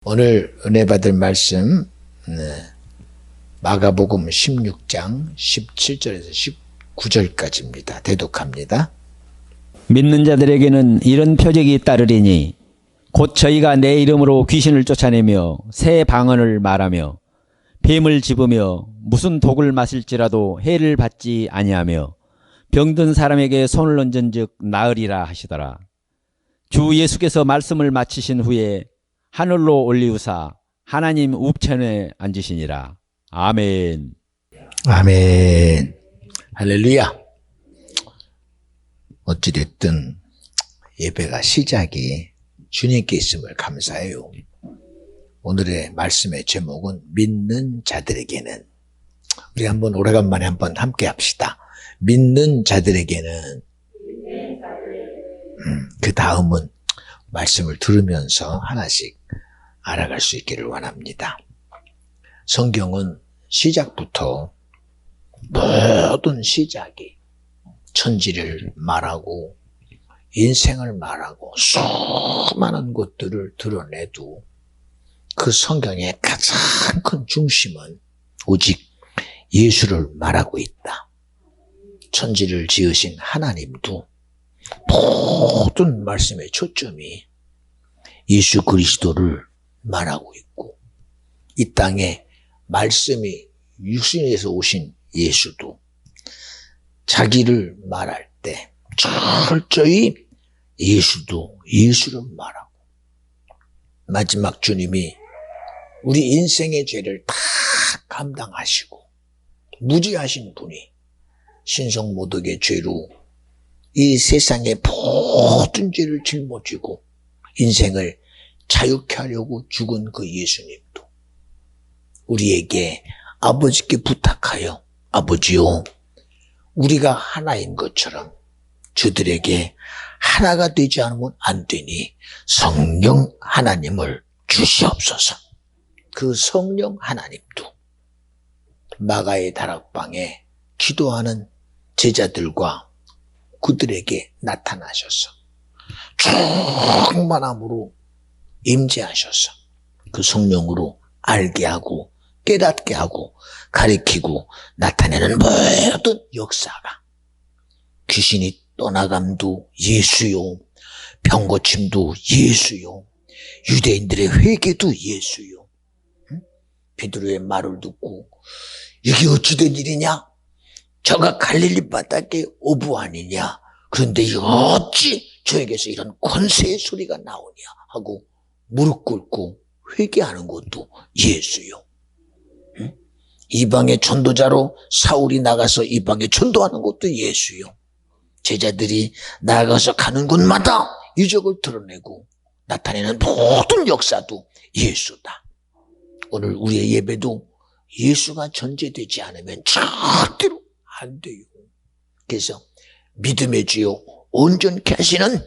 오늘 은혜 받을 말씀 마가복음 16장 17절에서 19절까지입니다. 대독합니다. 믿는 자들에게는 이런 표적이 따르리니 곧 저희가 내 이름으로 귀신을 쫓아내며 새 방언을 말하며 뱀을 집으며 무슨 독을 마실지라도 해를 받지 아니하며 병든 사람에게 손을 얹은즉 나으리라 하시더라. 주 예수께서 말씀을 마치신 후에 하늘로 올리우사 하나님 우편에 앉으시니라. 아멘. 아멘. 할렐루야. 어찌됐든 예배가 시작이 주님께 있음을 감사해요. 오늘의 말씀의 제목은 믿는 자들에게는, 우리 한번 오래간만에 한번 함께 합시다. 믿는 자들에게는. 그 다음은 말씀을 들으면서 하나씩 알아갈 수 있기를 원합니다. 성경은 시작부터 모든 시작이 천지를 말하고 인생을 말하고 수많은 것들을 드러내도 그 성경의 가장 큰 중심은 오직 예수를 말하고 있다. 천지를 지으신 하나님도 모든 말씀의 초점이 예수 그리스도를 말하고 있고, 이 땅에 말씀이 육신에서 오신 예수도 자기를 말할 때 철저히 예수도 예수를 말하고, 마지막 주님이 우리 인생의 죄를 다 감당하시고 무지하신 분이 신성모독의 죄로 이 세상의 모든 죄를 짊어지고 인생을 자유케 하려고 죽은 그 예수님도 우리에게 아버지께 부탁하여, 아버지요, 우리가 하나인 것처럼 저들에게 하나가 되지 않으면 안 되니 성령 하나님을 주시옵소서. 그 성령 하나님도 마가의 다락방에 기도하는 제자들과 그들에게 나타나셔서 충만함으로 임재하셔서 그 성령으로 알게 하고 깨닫게 하고 가리키고 나타내는 모든 역사가, 귀신이 떠나감도 예수요, 병고침도 예수요, 유대인들의 회개도 예수요. 베드로의 말을 듣고 이게 어찌된 일이냐? 저가 갈릴리 바닥에 어부 아니냐? 그런데 어찌 저에게서 이런 권세의 소리가 나오냐? 하고 무릎 꿇고 회개하는 것도 예수요. 이방의 전도자로 사울이 나가서 이방에 전도하는 것도 예수요. 제자들이 나가서 가는 곳마다 이적을 드러내고 나타내는 모든 역사도 예수다. 오늘 우리의 예배도 예수가 전제되지 않으면 절대로 안 돼요. 그래서 믿음의 주요 온전케 하시는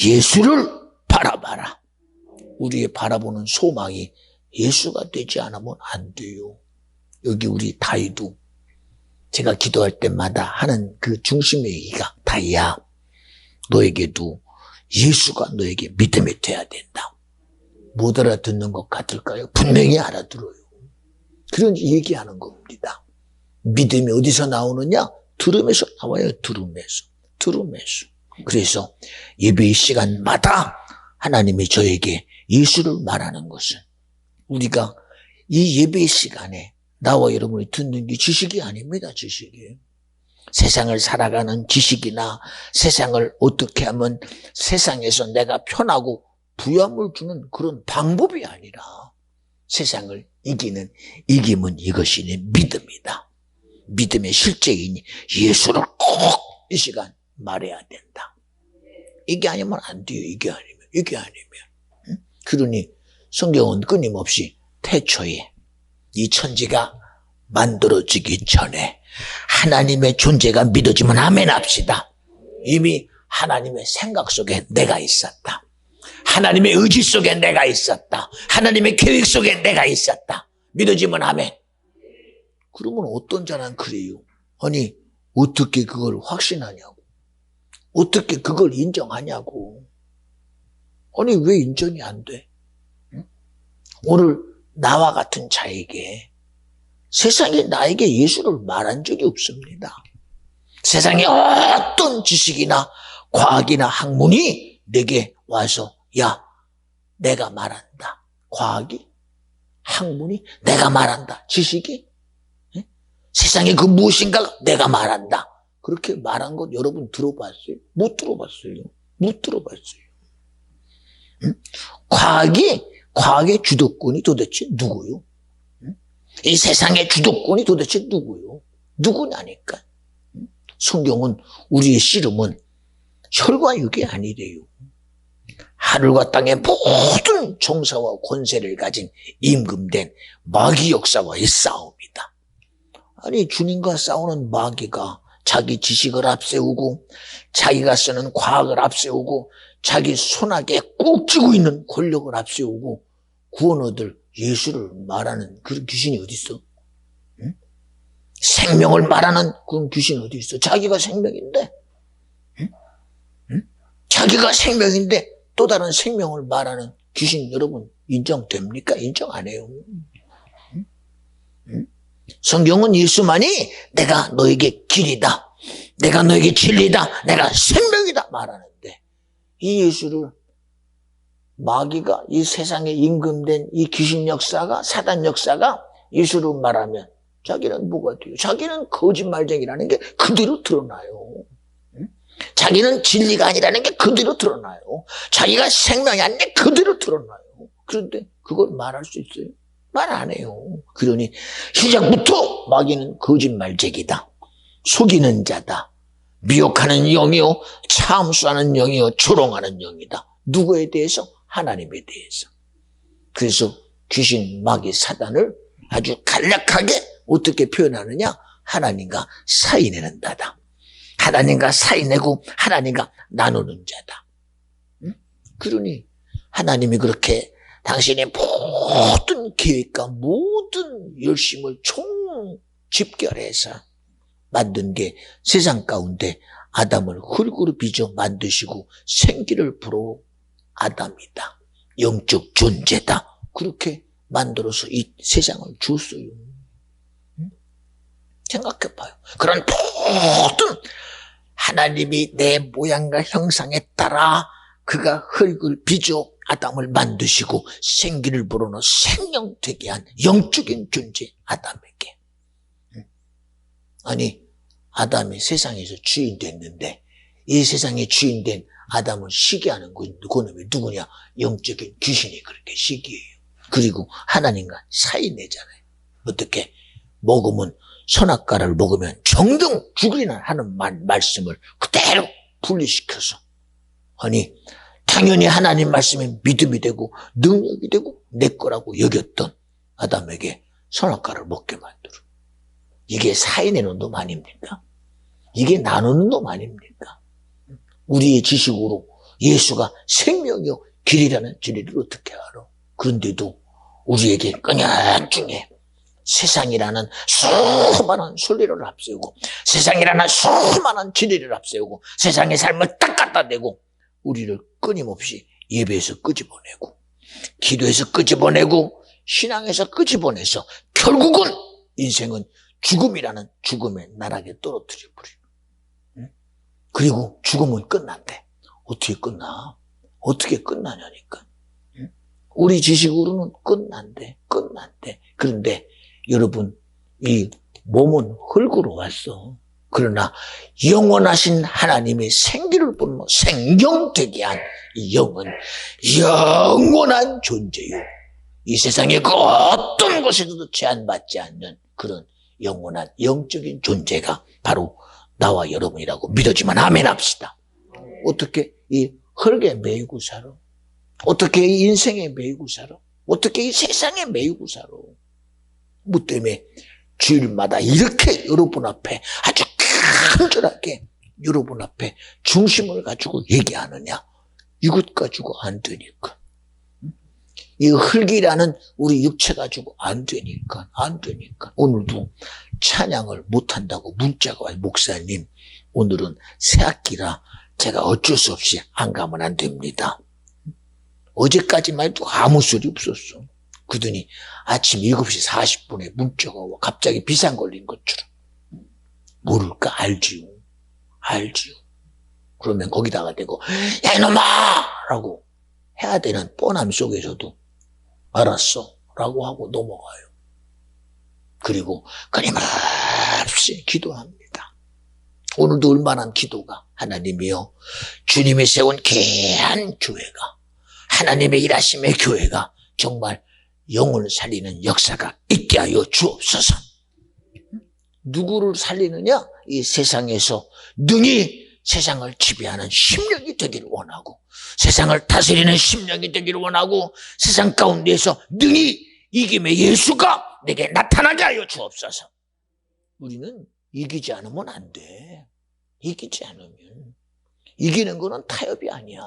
예수를 바라봐라. 우리의 바라보는 소망이 예수가 되지 않으면 안 돼요. 여기 우리 다이도 제가 기도할 때마다 하는 그 중심의 얘기가, 다이야, 너에게도 예수가 너에게 믿음이 돼야 된다. 못 알아듣는 것 같을까요? 분명히 알아들어요. 그런 얘기하는 겁니다. 믿음이 어디서 나오느냐? 들음에서 나와요. 들음에서. 그래서 예배 시간마다 하나님이 저에게 예수를 말하는 것은, 우리가 이 예배 시간에 나와 여러분이 듣는 게 지식이 아닙니다. 지식이에요. 세상을 살아가는 지식이나 세상을 어떻게 하면 세상에서 내가 편하고 부함을 주는 그런 방법이 아니라 세상을 이기는 이김은 이것이니 믿음이다. 믿음의 실제인 예수를 꼭 이 시간 말해야 된다. 이게 아니면 안 돼요. 이게 아니면. 그러니 성경은 끊임없이 태초에 이 천지가 만들어지기 전에 하나님의 존재가 믿어지면 아멘 합시다. 이미 하나님의 생각 속에 내가 있었다. 하나님의 의지 속에 내가 있었다. 하나님의 계획 속에 내가 있었다. 믿어지면 아멘. 그러면 어떤 자는 그래요. 아니, 어떻게 그걸 확신하냐고. 어떻게 그걸 인정하냐고. 아니, 왜 인정이 안 돼? 오늘 나와 같은 자에게 세상에 나에게 예수를 말한 적이 없습니다. 세상에 어떤 지식이나 과학이나 학문이 내게 와서 야, 내가 말한다. 과학이, 학문이 내가 말한다. 지식이, 세상에 그 무엇인가가 내가 말한다. 그렇게 말한 것 여러분 들어봤어요? 못 들어봤어요. 못 들어봤어요. 과학의 주도권이 도대체 누구요? 이 세상의 주도권이 도대체 누구요? 누구냐니까. 성경은 우리의 씨름은 혈과 육이 아니래요. 하늘과 땅의 모든 정사와 권세를 가진 임금된 마귀 역사와의 싸움이다. 아니, 주님과 싸우는 마귀가 자기 지식을 앞세우고 자기가 쓰는 과학을 앞세우고 자기 손아귀에 꼭 쥐고 있는 권력을 앞세우고 구원 얻을 예수를 말하는 그런 귀신이 어디 있어? 응? 생명을 말하는 그런 귀신이 어디 있어? 자기가 생명인데, 응? 응? 자기가 생명인데 또 다른 생명을 말하는 귀신 여러분 인정됩니까? 인정 안 해요. 응? 응? 성경은 예수만이 내가 너에게 길이다, 내가 너에게 진리다, 내가 생명이다 말하는데 이 예수를 마귀가 이 세상에 임금된 이 귀신 역사가 사단 역사가 예수를 말하면 자기는 뭐가 돼요? 자기는 거짓말쟁이라는 게 그대로 드러나요. 자기는 진리가 아니라는 게 그대로 드러나요. 자기가 생명이 아닌 게 그대로 드러나요. 그런데 그걸 말할 수 있어요? 말 안 해요. 그러니 시작부터 마귀는 거짓말쟁이다, 속이는 자다, 미혹하는 영이요, 참수하는 영이요, 조롱하는 영이다. 누구에 대해서? 하나님에 대해서. 그래서 귀신, 마귀, 사단을 아주 간략하게 어떻게 표현하느냐? 하나님과 사이내는 자다. 하나님과 사이내고 하나님과 나누는 자다. 응? 그러니 하나님이 그렇게 당신의 모든 계획과 모든 열심을 총집결해서 만든 게 세상 가운데 아담을 흙으로 빚어 만드시고 생기를 불어 아담이다, 영적 존재다, 그렇게 만들어서 이 세상을 줬어요. 생각해봐요. 그런 모든 하나님이 내 모양과 형상에 따라 그가 흙을 빚어 아담을 만드시고 생기를 불어넣어 생명되게 한 영적인 존재 아담에게. 아니, 아담이 세상에서 주인 됐는데 이 세상의 주인 된 아담을 시기하는 그놈이 누구냐? 영적인 귀신이 그렇게 시기해요. 그리고 하나님과 사이 내잖아요. 어떻게? 먹으면 선악과를 먹으면 정등 죽으리나 하는 말씀을 그대로 분리시켜서, 아니 당연히 하나님 말씀에 믿음이 되고 능력이 되고 내 거라고 여겼던 아담에게 선악과를 먹게 만들어. 이게 사이 내는 놈 아닙니까? 이게 나누는 놈 아닙니까? 우리의 지식으로 예수가 생명이요 길이라는 진리를 어떻게 알아? 그런데도 우리에게 끈적중에 세상이라는 수많은 순리를 앞세우고 세상이라는 수많은 진리를 앞세우고 세상의 삶을 딱 갖다 대고 우리를 끊임없이 예배에서 끄집어내고 기도에서 끄집어내고 신앙에서 끄집어내서 결국은 인생은 죽음이라는 죽음의 나락에 떨어뜨려 버려요. 그리고 죽음은 끝난대. 어떻게 끝나? 어떻게 끝나냐니까. 우리 지식으로는 끝난대. 그런데 여러분, 이 몸은 흙으로 왔어. 그러나 영원하신 하나님의 생기를 불러 생경되게 한 이 영은 영원한 존재요. 이 세상에 그 어떤 것에서도 제한받지 않는 그런 영원한 영적인 존재가 바로 나와 여러분이라고 믿어지만 아멘 합시다. 어떻게 이 흙에 매이고 살아? 어떻게 이 인생에 매이고 살아? 어떻게 이 세상에 매이고 살아? 뭐 때문에 주일마다 이렇게 여러분 앞에 아주 간절하게 여러분 앞에 중심을 가지고 얘기하느냐? 이것 가지고 안 되니까. 이 흙이라는 우리 육체 가지고 안 되니까. 오늘도 찬양을 못한다고 문자가 와요. 목사님, 오늘은 새학기라 제가 어쩔 수 없이 안 가면 안 됩니다. 어제까지만 해도 아무 소리 없었어. 그러더니 아침 7시 40분에 문자가 와. 갑자기 비상 걸린 것처럼. 모를까? 알지요. 알지요. 그러면 거기다가 대고 야 이놈아! 라고 해야 되는 뻔함 속에서도 알았어 라고 하고 넘어가요. 그리고 끊임없이 기도합니다. 오늘도 얼마나 기도가 하나님이요. 주님이 세운 귀한 교회가 하나님의 일하심의 교회가 정말 영을 살리는 역사가 있게 하여 주옵소서. 누구를 살리느냐? 이 세상에서 능히 세상을 지배하는 심령이 되기를 원하고 세상을 다스리는 심령이 되기를 원하고 세상 가운데에서 능히 이김의 예수가 내게 나타나게 하여 주옵소서. 우리는 이기지 않으면 안 돼. 이기지 않으면. 이기는 거는 타협이 아니야.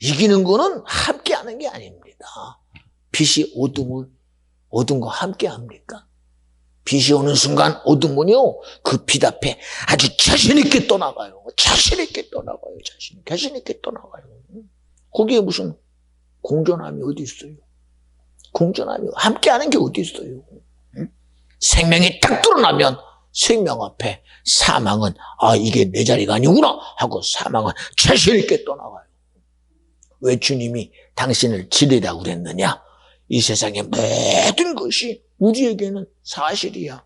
이기는 거는 함께하는 게 아닙니다. 빛이 어둠과 함께합니까? 빛이 오는 순간 어둠은요, 그 빛 앞에 아주 자신있게 떠나가요. 자신있게 떠나가요. 자신있게 떠나가요. 거기에 무슨 공존함이 어디 있어요? 공존함이 함께하는 게 어디 있어요? 응? 생명이 딱 드러나면 생명 앞에 사망은 이게 내 자리가 아니구나 하고 사망은 자신있게 떠나가요. 왜 주님이 당신을 진리라고 그랬느냐? 이 세상의 모든 것이 우리에게는 사실이야.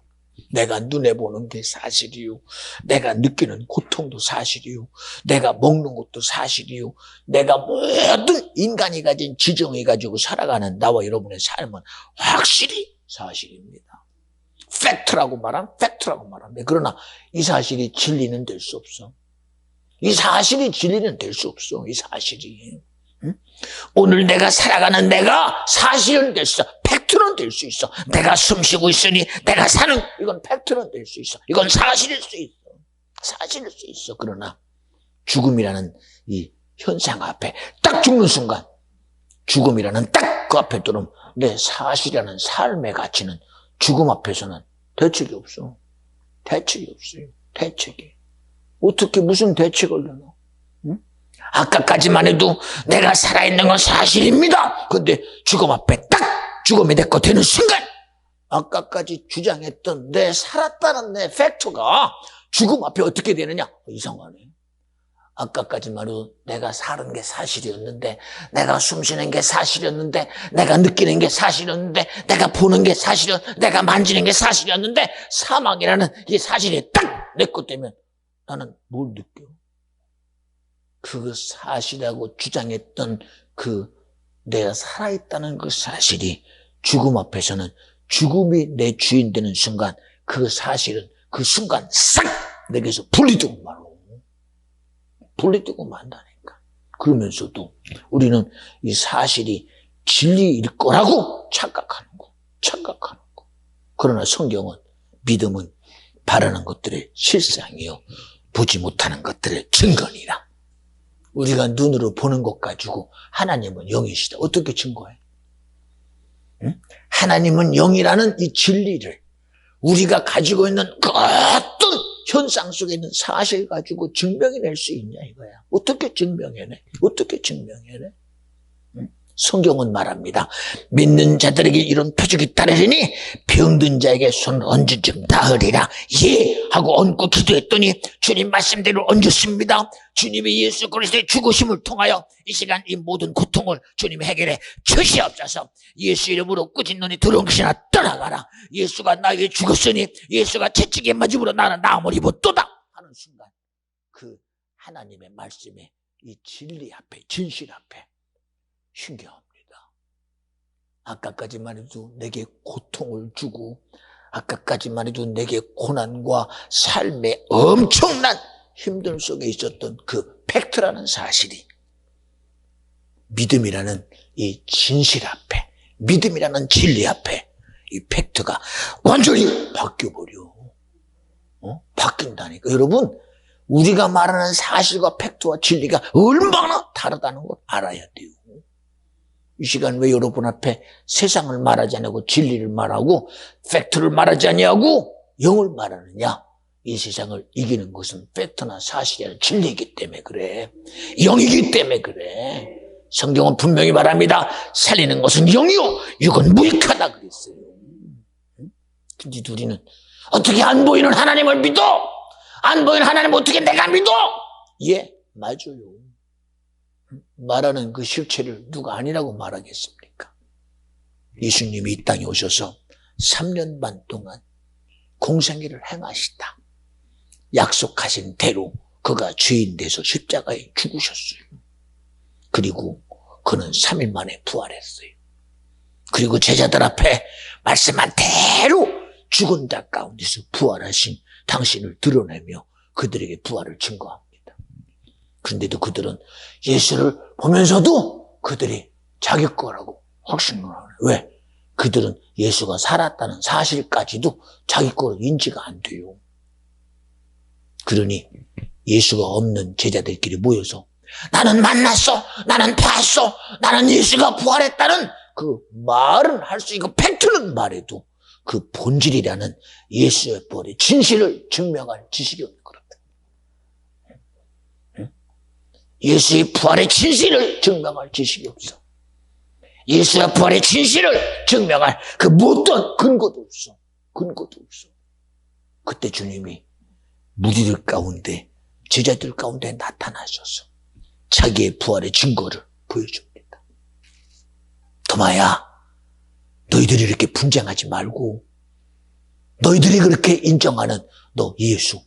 내가 눈에 보는 게 사실이요. 내가 느끼는 고통도 사실이요. 내가 먹는 것도 사실이요. 내가 모든 인간이 가진 지정을 가지고 살아가는 나와 여러분의 삶은 확실히 사실입니다. 팩트라고 말합니다. 그러나 이 사실이 진리는 될 수 없어. 이 사실이 진리는 될 수 없어. 이 사실이. 응? 오늘 내가 살아가는 내가 사실은 될 수 있어. 팩트는 될 수 있어. 내가 숨쉬고 있으니 내가 사는 이건 팩트는 될 수 있어. 이건 사실일 수 있어. 사실일 수 있어. 그러나 죽음이라는 이 현상 앞에 딱 죽는 순간 죽음이라는 딱 그 앞에 들어오면 내 사실이라는 삶의 가치는 죽음 앞에서는 대책이 없어. 대책이 없어요. 대책이. 어떻게 무슨 대책을 내놔? 응? 아까까지만 해도 내가 살아있는 건 사실입니다. 근데 죽음 앞에 딱 죽음이 내 거 되는 순간 아까까지 주장했던 내 살았다는 내 팩트가 죽음 앞에 어떻게 되느냐? 이상하네. 아까까지만 해도 내가 사는 게 사실이었는데 내가 숨쉬는 게 사실이었는데 내가 느끼는 게 사실이었는데 내가 보는 게 사실이었는데 내가 만지는 게 사실이었는데 사망이라는 이 사실이 딱 내 것 되면 나는 뭘 느껴? 그 사실이라고 주장했던 그 내가 살아있다는 그 사실이 죽음 앞에서는 죽음이 내 주인 되는 순간 그 사실은 그 순간 싹 내게서 분리되고 말고 분리되고 만다니까. 그러면서도 우리는 이 사실이 진리일 거라고 착각하는 거. 그러나 성경은 믿음은 바라는 것들의 실상이요 보지 못하는 것들의 증거니라. 우리가 눈으로 보는 것 가지고 하나님은 영이시다. 어떻게 증거해? 응? 하나님은 영이라는 이 진리를 우리가 가지고 있는 그 어떤 현상 속에 있는 사실 가지고 증명해낼 수 있냐 이거야. 어떻게 증명해내? 응? 성경은 말합니다. 믿는 자들에게 이런 표적이 따르리니 병든 자에게 손을 얹은즉 나으리라. 예 하고 얹고 기도했더니 주님 말씀대로 얹었습니다. 주님이 예수 그리스도의 죽으심을 통하여 이 시간 이 모든 고통을 주님이 해결해 주시옵소서. 예수 이름으로 꾸진 눈이 들어온 것이나 떠나가라. 예수가 나에게 죽었으니 예수가 채찍에 맞음으로 나는 나음을 입었도다 하는 순간 그 하나님의 말씀에 이 진리 앞에 진실 앞에 신기합니다. 아까까지만 해도 내게 고통을 주고 아까까지만 해도 내게 고난과 삶의 엄청난 힘듦 속에 있었던 그 팩트라는 사실이 믿음이라는 이 진실 앞에 믿음이라는 진리 앞에 이 팩트가 완전히 바뀌어버려. 바뀐다니까. 여러분 우리가 말하는 사실과 팩트와 진리가 얼마나 다르다는 걸 알아야 돼요. 이 시간 왜 여러분 앞에 세상을 말하지 않고 진리를 말하고 팩트를 말하지 않냐고 영을 말하느냐? 이 세상을 이기는 것은 팩트나 사실이 아니라 진리이기 때문에 그래. 영이기 때문에 그래. 성경은 분명히 말합니다. 살리는 것은 영이요 육은 무익하다 그랬어요. 근데 우리는 어떻게 안 보이는 하나님을 믿어? 안 보이는 하나님 어떻게 내가 믿어? 예, 맞아요. 말하는 그 실체를 누가 아니라고 말하겠습니까? 예수님이 이 땅에 오셔서 3년 반 동안 공생애를 행하시다. 약속하신 대로 그가 죄인 돼서 십자가에 죽으셨어요. 그리고 그는 3일 만에 부활했어요. 그리고 제자들 앞에 말씀한 대로 죽은 자 가운데서 부활하신 당신을 드러내며 그들에게 부활을 증거합니다. 그런데도 그들은 예수를 보면서도 그들이 자기 거라고 확신을 하는 거예요. 왜? 그들은 예수가 살았다는 사실까지도 자기 거로 인지가 안 돼요. 그러니 예수가 없는 제자들끼리 모여서 나는 만났어, 나는 봤어, 나는 예수가 부활했다는 그 말은 할 수 있고 팩트는 말해도 그 본질이라는 예수의 부활의 진실을 증명할 지식이 없는 거랍니다. 예수의 부활의 진실을 증명할 지식이 없어. 예수의 부활의 진실을 증명할 그 어떤 근거도 없어. 근거도 없어. 그때 주님이 무리들 가운데, 제자들 가운데 나타나셔서 자기의 부활의 증거를 보여줍니다. 도마야, 너희들이 이렇게 분쟁하지 말고 너희들이 그렇게 인정하는 너 예수,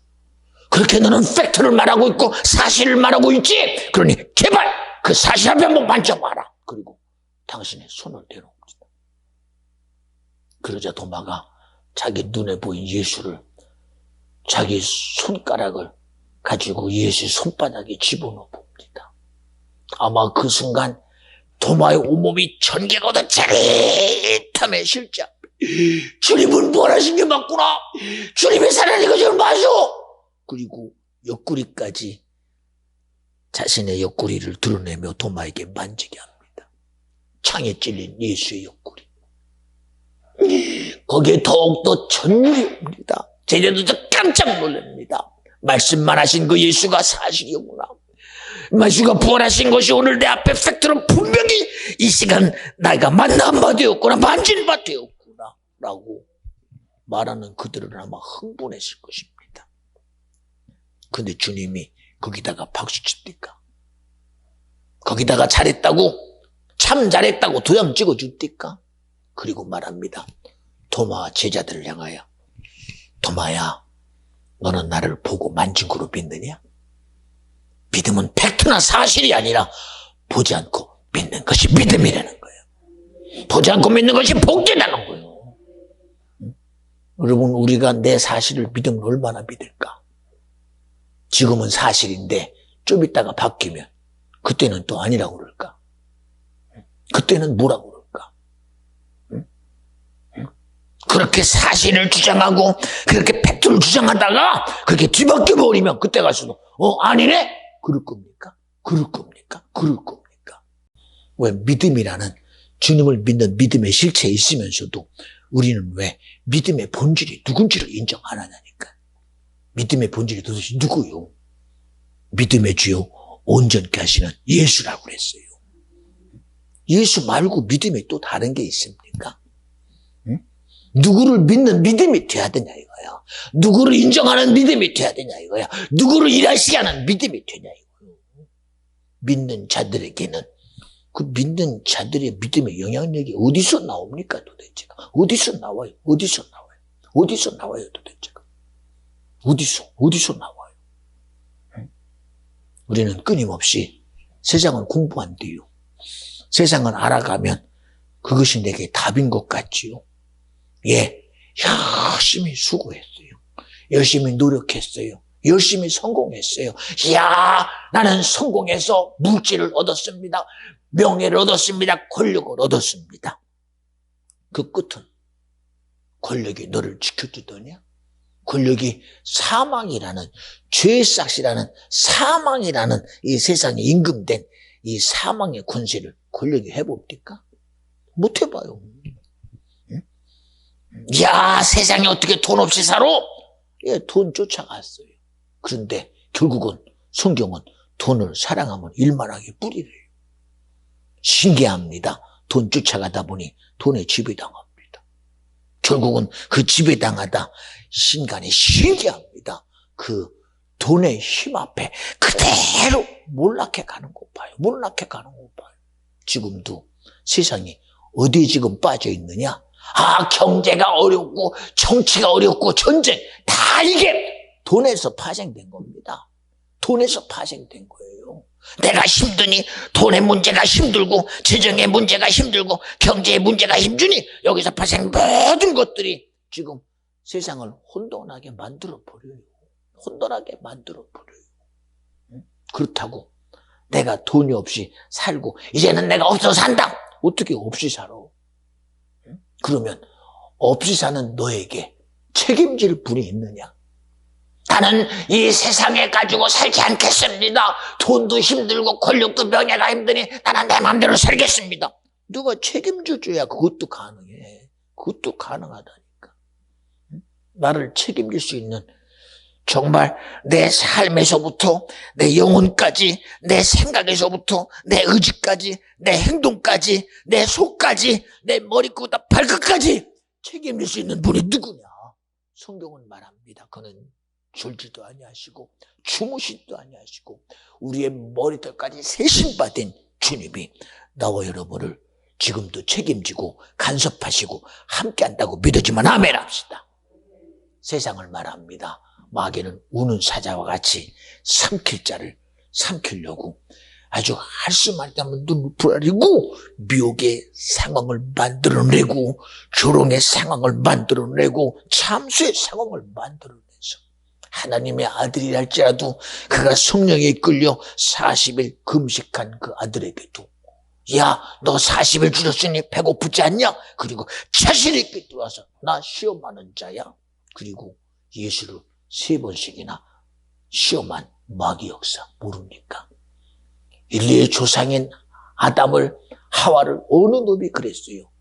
그렇게 너는 팩트를 말하고 있고 사실을 말하고 있지. 그러니 제발 그 사실 앞에 한번 만져봐라. 그리고 당신의 손을 내놓습니다. 그러자 도마가 자기 눈에 보인 예수를 자기 손가락을 가지고 예수의 손바닥에 집어넣어 봅니다. 아마 그 순간 도마의 온몸이 전개가 오던 짜릿함에 실자. 주님은 부활하신 게 맞구나. 주님이 살아나는 것을 마셔. 그리고 옆구리까지 자신의 옆구리를 드러내며 도마에게 만지게 합니다. 창에 찔린 예수의 옆구리. 거기에 더욱더 전율이 옵니다. 제자들도 깜짝 놀랍니다. 말씀만 하신 그 예수가 사실이구나. 예수가 부활하신 것이 오늘 내 앞에 팩트로 분명히 이 시간 내가 만난 바 되었구나, 만진 바 되었구나 라고 말하는 그들은 아마 흥분했을 것입니다. 근데 주님이 거기다가 박수 칩니까? 거기다가 잘했다고, 참 잘했다고 도장 찍어줍니까? 그리고 말합니다. 도마 제자들을 향하여, 도마야, 너는 나를 보고 만진 거로 믿느냐? 믿음은 팩트나 사실이 아니라 보지 않고 믿는 것이 믿음이라는 거예요. 보지 않고 믿는 것이 복되라는 거예요. 여러분, 우리가 내 사실을 믿으면 얼마나 믿을까? 지금은 사실인데 좀 있다가 바뀌면 그때는 또 아니라고 그럴까? 그때는 뭐라고 그럴까? 그렇게 사실을 주장하고 그렇게 팩트를 주장하다가 그렇게 뒤바뀌어 버리면 그때 가서도 아니네? 그럴 겁니까? 그럴 겁니까? 그럴 겁니까? 왜 믿음이라는 주님을 믿는 믿음의 실체에 있으면서도 우리는 왜 믿음의 본질이 누군지를 인정 안 하냐니까. 믿음의 본질이 도대체 누구요? 믿음의 주요 온전케 하시는 예수라고 그랬어요. 예수 말고 믿음이 또 다른 게 있습니까? 응? 누구를 믿는 믿음이 돼야 되냐 이거야. 누구를 인정하는 믿음이 돼야 되냐 이거야. 누구를 일하시게 하는 믿음이 되냐 이거야. 믿는 자들에게는 그 믿는 자들의 믿음의 영향력이 어디서 나옵니까 도대체가? 어디서 나와요? 어디서 나와요? 어디서 나와요 도대체가? 어디서 나와요? 우리는 끊임없이 세상을 공부한대요. 세상을 알아가면 그것이 내게 답인 것 같지요. 예, 열심히 수고했어요. 열심히 노력했어요. 열심히 성공했어요. 이야, 나는 성공해서 물질을 얻었습니다. 명예를 얻었습니다. 권력을 얻었습니다. 그 끝은 권력이 너를 지켜주더냐? 권력이 사망이라는, 죄싹이라는 사망이라는 이 세상에 임금된 이 사망의 권세를 권력이 해봅니까? 못 해봐요. 야, 세상에 어떻게 돈 없이 살아? 예, 돈 쫓아갔어요. 그런데 결국은 성경은 돈을 사랑하면 일만하게 뿌리래요. 신기합니다. 돈 쫓아가다 보니 돈에 지배당합니다. 결국은 그 지배당하다 신간이 신기합니다. 그 돈의 힘 앞에 그대로 몰락해 가는 것 봐요. 몰락해 가는 것 봐요. 지금도 세상이 어디에 지금 빠져 있느냐? 경제가 어렵고 정치가 어렵고 전쟁 다 이게 돈에서 파생된 겁니다. 돈에서 파생된 거예요. 내가 힘드니 돈의 문제가 힘들고 재정의 문제가 힘들고 경제의 문제가 힘주니 여기서 파생 모든 것들이 지금 세상을 혼돈하게 만들어버려요. 혼돈하게 만들어버려요. 그렇다고 내가 돈이 없이 살고 이제는 내가 없어서 산다. 어떻게 없이 살아? 그러면 없이 사는 너에게 책임질 분이 있느냐? 나는 이 세상에 가지고 살지 않겠습니다. 돈도 힘들고 권력도 명예가 힘드니 나는 내 마음대로 살겠습니다. 누가 책임져줘야 그것도 가능해. 그것도 가능하다니까. 나를 책임질 수 있는 정말 내 삶에서부터 내 영혼까지 내 생각에서부터 내 의지까지 내 행동까지 내 속까지 내 머리끝부터 발끝까지 책임질 수 있는 분이 누구냐? 성경은 말합니다. 그는 졸지도 아니하시고 주무시지도 아니하시고 우리의 머리털까지 세신받은 주님이 나와 여러분을 지금도 책임지고 간섭하시고 함께한다고 믿어지만 아멘 합시다. 세상을 말합니다. 마귀는 우는 사자와 같이 삼킬 자를 삼키려고 아주 할 수만 있다면 눈을 부라리고 미혹의 상황을 만들어내고 조롱의 상황을 만들어내고 참수의 상황을 만들어내서 하나님의 아들이 할지라도 그가 성령에 이끌려 40일 금식한 그 아들에게도 야, 너 40일 줄였으니 배고프지 않냐? 그리고 자신 있게 들어와서 나 시험하는 자야. 그리고 예수를 3번씩이나 시험한 마귀 역사 모릅니까? 인류의 조상인 아담을 하와를 어느 놈이 그랬어요?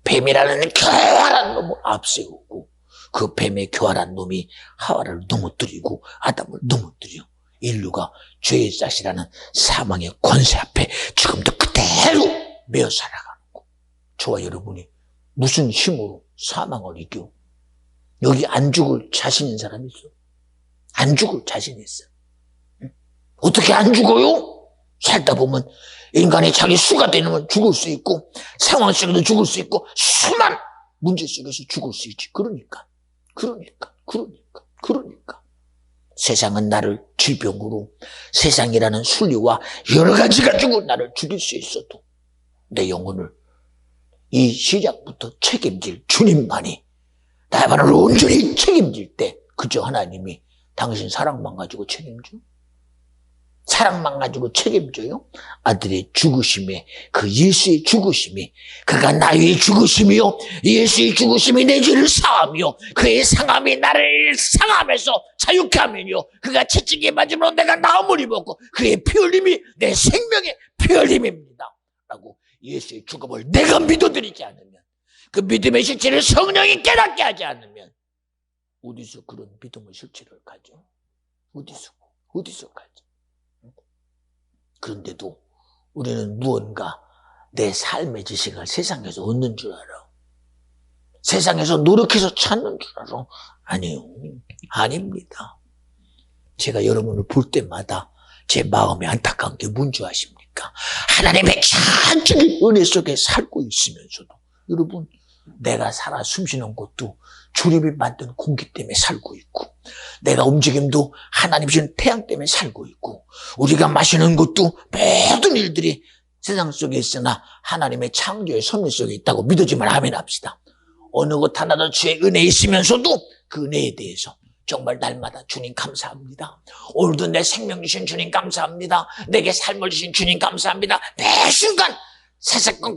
뱀이라는 교활한 놈을 앞세우고 그 뱀의 교활한 놈이 하와를 넘어뜨리고 아담을 넘어뜨려 인류가 죄의 싹이라는 사망의 권세 앞에 지금도 그대로 매어 살아가는 거. 저와 여러분이 무슨 힘으로 사망을 이겨? 여기 안 죽을 자신 있는 사람이 있어? 안 죽을 자신 있어. 어떻게 안 죽어요? 살다 보면 인간이 자기 수가 되면 죽을 수 있고 상황 속에도 죽을 수 있고 수많은 문제 속에서 죽을 수 있지. 그러니까 세상은 나를 질병으로 세상이라는 순리와 여러 가지 가지고 나를 죽일 수 있어도 내 영혼을 이 시작부터 책임질 주님만이 나만을 온전히 책임질 때 그저 하나님이 당신 사랑만 가지고 책임져? 사랑만 가지고 책임져요? 아들의 죽으심에 그 예수의 죽으심이 그가 나의 죽으심이요 예수의 죽으심이 내 죄를 사하며 그의 상함이 나를 상함에서 자유케 하면요 그가 채찍에 맞으므로 내가 나음을 입었고 그의 피 흘림이 내 생명의 피 흘림입니다 라고 예수의 죽음을 내가 믿어드리지 않으면 그 믿음의 실체를 성령이 깨닫게 하지 않으면 어디서 그런 믿음의 실체를 가져? 어디서 가져? 그런데도 우리는 무언가 내 삶의 지식을 세상에서 얻는 줄 알아. 세상에서 노력해서 찾는 줄 알아. 아니요. 아닙니다. 제가 여러분을 볼 때마다 제 마음이 안타까운 게 뭔지 아십니까? 하나님의 전적인 은혜 속에 살고 있으면서도 여러분 내가 살아 숨쉬는 것도 주님이 만든 공기 때문에 살고 있고 내가 움직임도 하나님 주신 태양 때문에 살고 있고 우리가 마시는 것도 모든 일들이 세상 속에 있으나 하나님의 창조의 섭리 속에 있다고 믿어지만 아멘 합시다. 어느 것 하나도 주의 은혜에 있으면서도 그 은혜에 대해서 정말 날마다 주님 감사합니다. 오늘도 내 생명 주신 주님 감사합니다. 내게 삶을 주신 주님 감사합니다. 매 순간 세상건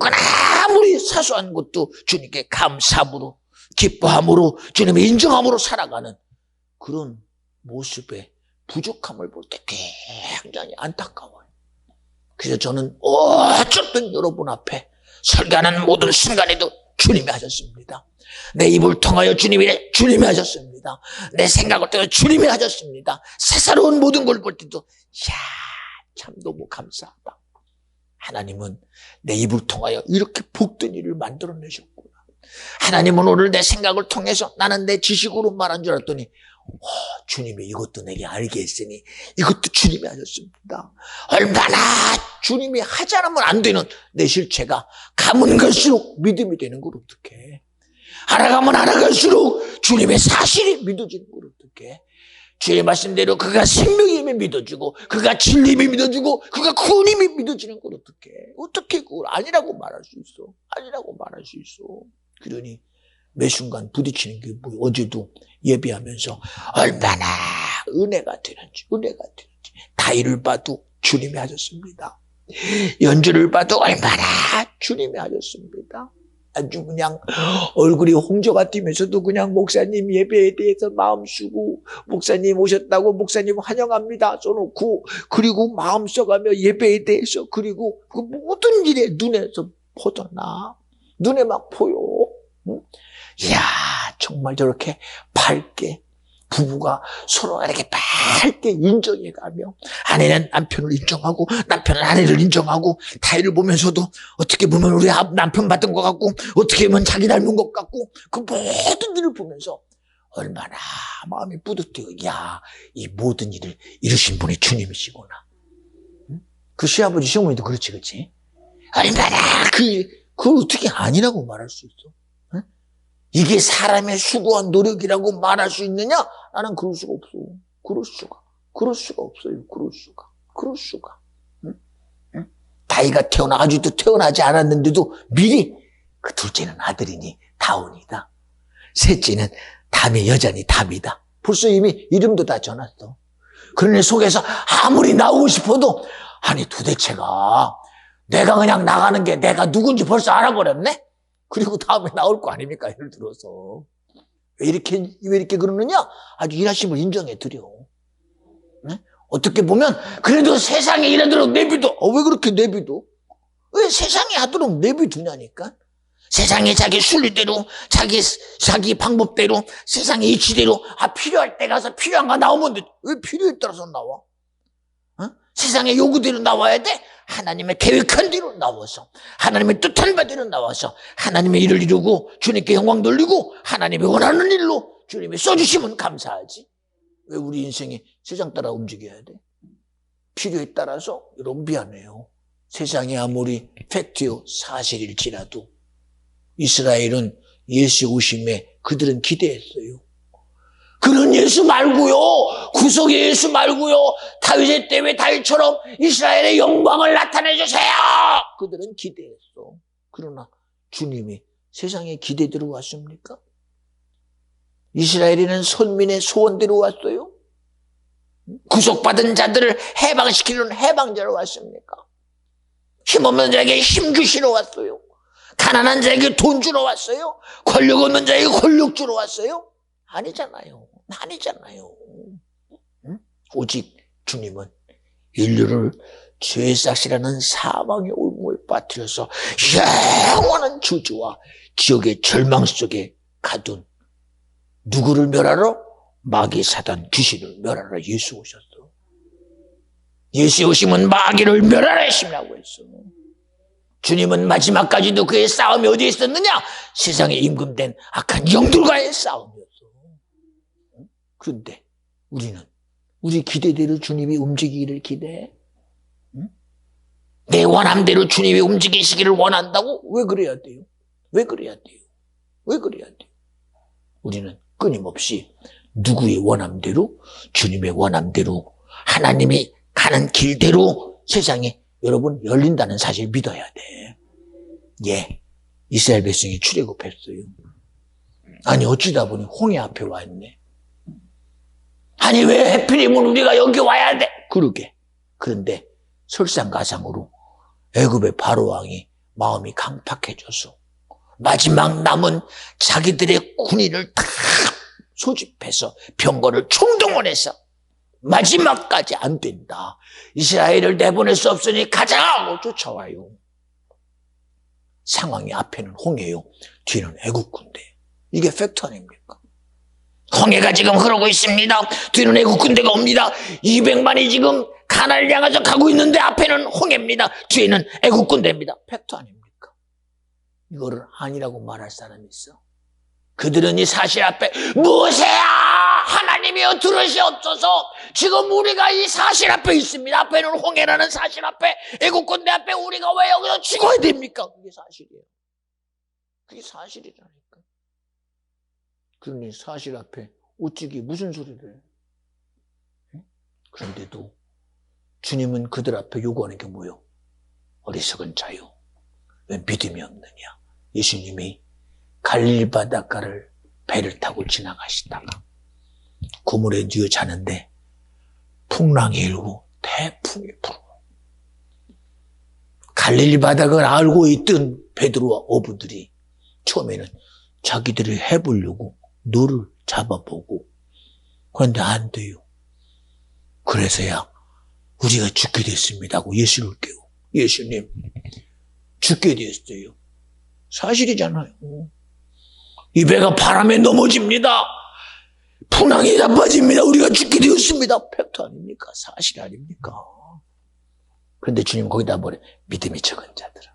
아무리 사소한 것도 주님께 감사함으로 기뻐함으로 주님의 인정함으로 살아가는 그런 모습의 부족함을 볼 때 굉장히 안타까워요. 그래서 저는 어쨌든 여러분 앞에 설교하는 모든 순간에도 주님이 하셨습니다. 내 입을 통하여 주님이 하셨습니다. 내 생각을 통하여 주님이 하셨습니다. 세사로운 모든 걸 볼 때도 참 너무 감사하다. 하나님은 내 입을 통하여 이렇게 복된 일을 만들어내셨구나. 하나님은 오늘 내 생각을 통해서 나는 내 지식으로 말한 줄 알았더니 주님이 이것도 내게 알게 했으니 이것도 주님이 하셨습니다. 얼마나 주님이 하지 않으면 안 되는 내 실체가 가면 갈수록 믿음이 되는 걸 어떡해. 알아가면 알아갈수록 주님의 사실이 믿어지는 걸 어떡해. 주의 말씀대로 그가 생명임이 믿어지고 그가 진리임이 믿어지고 그가 구원임이 믿어지는 걸 어떻게 그걸 아니라고 말할 수 있어. 아니라고 말할 수 있어. 그러니 매 순간 부딪히는 게 뭐 어제도 예배하면서 얼마나 은혜가 되는지 다이를 봐도 주님이 하셨습니다. 연주를 봐도 얼마나 주님이 하셨습니다. 아주 그냥 얼굴이 홍조 같으면서도 그냥 목사님 예배에 대해서 마음 쓰고 목사님 오셨다고 목사님 환영합니다 써놓고 그리고 마음 써가며 예배에 대해서 그리고 그 모든 일에 눈에서 보잖아. 눈에 막 보여. 응? 이야 정말 저렇게 밝게 부부가 서로 이렇게 밝게 인정해가며 아내는 남편을 인정하고 남편은 아내를 인정하고 다이를 보면서도 어떻게 보면 우리 남편 받은 것 같고 어떻게 보면 자기 닮은 것 같고 그 모든 일을 보면서 얼마나 마음이 뿌듯해요. 야, 이 모든 일을 이루신 분이 주님이시구나. 응? 그 시아버지 시어머니도 그렇지. 얼마나 그걸 어떻게 아니라고 말할 수 있어? 이게 사람의 수고한 노력이라고 말할 수 있느냐? 나는 그럴 수가 없어. 그럴 수가 없어요. 그럴 수가. 응? 응? 다이가 아직도 태어나지 않았는데도 미리 그 둘째는 아들이니 다온이다. 셋째는 담의 여자니 담이다. 벌써 이미 이름도 다 전했어. 그러니 속에서 아무리 나오고 싶어도 아니 도대체가 내가 그냥 나가는 게 내가 누군지 벌써 알아버렸네? 그리고 다음에 나올 거 아닙니까? 예를 들어서. 왜 이렇게 그러느냐? 아주 일하심을 인정해 드려. 네? 어떻게 보면, 그래도 세상에 이러도록 내비둬. 왜 그렇게 내비둬? 왜 세상에 하도록 내비두냐니까? 세상에 자기 순리대로, 자기 방법대로, 세상의 이치대로, 필요할 때 가서 필요한 거 나오면 돼. 왜 필요에 따라서 나와? 세상의 요구대로 나와야 돼? 하나님의 계획한 대로 나와서 하나님의 뜻한 바대로 나와서 하나님의 일을 이루고 주님께 영광 돌리고 하나님이 원하는 일로 주님이 써주시면 감사하지. 왜 우리 인생이 세상 따라 움직여야 돼? 필요에 따라서 여러분 미안해요. 세상이 아무리 팩트요 사실일지라도 이스라엘은 예수 오심에 그들은 기대했어요. 그런 예수 말고요. 구속의 예수 말고요. 다윗의 때의 다윗처럼 이스라엘의 영광을 나타내 주세요. 그들은 기대했어. 그러나 주님이 세상에 기대대로 왔습니까? 이스라엘에는 선민의 소원대로 왔어요. 구속받은 자들을 해방시키는 해방자로 왔습니까? 힘없는 자에게 힘 주시러 왔어요. 가난한 자에게 돈 주러 왔어요. 권력 없는 자에게 권력 주러 왔어요. 아니잖아요. 응? 오직 주님은 인류를 죄의 싹이라는 사망의 올무에 빠뜨려서 영원한 저주와 지옥의 절망 속에 가둔 누구를 멸하러? 마귀 사단 귀신을 멸하러 예수 오셨어. 예수 오시면 마귀를 멸하라 하시라고 했어. 주님은 마지막까지도 그의 싸움이 어디에 있었느냐? 세상에 임금된 악한 영들과의 싸움이었어. 그런데 우리는 우리 기대대로 주님이 움직이기를 기대해? 응? 내 원함대로 주님이 움직이시기를 원한다고? 왜 그래야 돼요? 우리는 끊임없이 누구의 원함대로, 주님의 원함대로, 하나님이 가는 길대로 세상에 여러분 열린다는 사실 믿어야 돼. 예, 이스라엘 백성이 출애굽했어요. 아니 어찌다 보니 홍해 앞에 와 있네. 아니 왜 하필이면 우리가 여기 와야 돼? 그러게. 그런데 설상가상으로 애굽의 바로왕이 마음이 강팍해져서 마지막 남은 자기들의 군인을 다 소집해서 병거를 총동원해서 마지막까지 안 된다. 이스라엘을 내보낼 수 없으니 가자 하고 쫓아와요. 상황이 앞에는 홍해요. 뒤는 애국 군대. 이게 팩트 아닙니까? 홍해가 지금 흐르고 있습니다. 뒤는 애국 군대가 옵니다. 200만이 지금 가나안을 향해서 가고 있는데 앞에는 홍해입니다. 뒤에는 애국 군대입니다. 팩트 아닙니까? 이거를 아니라고 말할 사람이 있어. 그들은 이 사실 앞에 모세야 하나님이여 들으시옵소서. 지금 우리가 이 사실 앞에 있습니다. 앞에는 홍해라는 사실 앞에, 애국 군대 앞에 우리가 왜 여기서 죽어야 됩니까? 그게 사실이에요. 그게 사실이라니까. 그러니 사실 앞에 어찌기 무슨 소리를 해? 그런데도 주님은 그들 앞에 요구하는 게 뭐예요? 어리석은 자요, 왜 믿음이 없느냐. 예수님이 갈릴리 바닷가를 배를 타고 지나가시다가 그물에 누워 자는데 풍랑이 일고 태풍이 불고, 갈릴리 바닷가를 알고 있던 베드로와 어부들이 처음에는 자기들이 해보려고 노를 잡아보고, 그런데 안 돼요. 그래서야 우리가 죽게 됐습니다 하고 예수를 깨워. 예수님, 죽게 됐어요. 사실이잖아요. 이 배가 바람에 넘어집니다. 풍랑이 나빠집니다. 우리가 죽게 되었습니다. 팩트 아닙니까? 사실 아닙니까? 그런데 주님 거기다 뭐래? 믿음이 적은 자들아.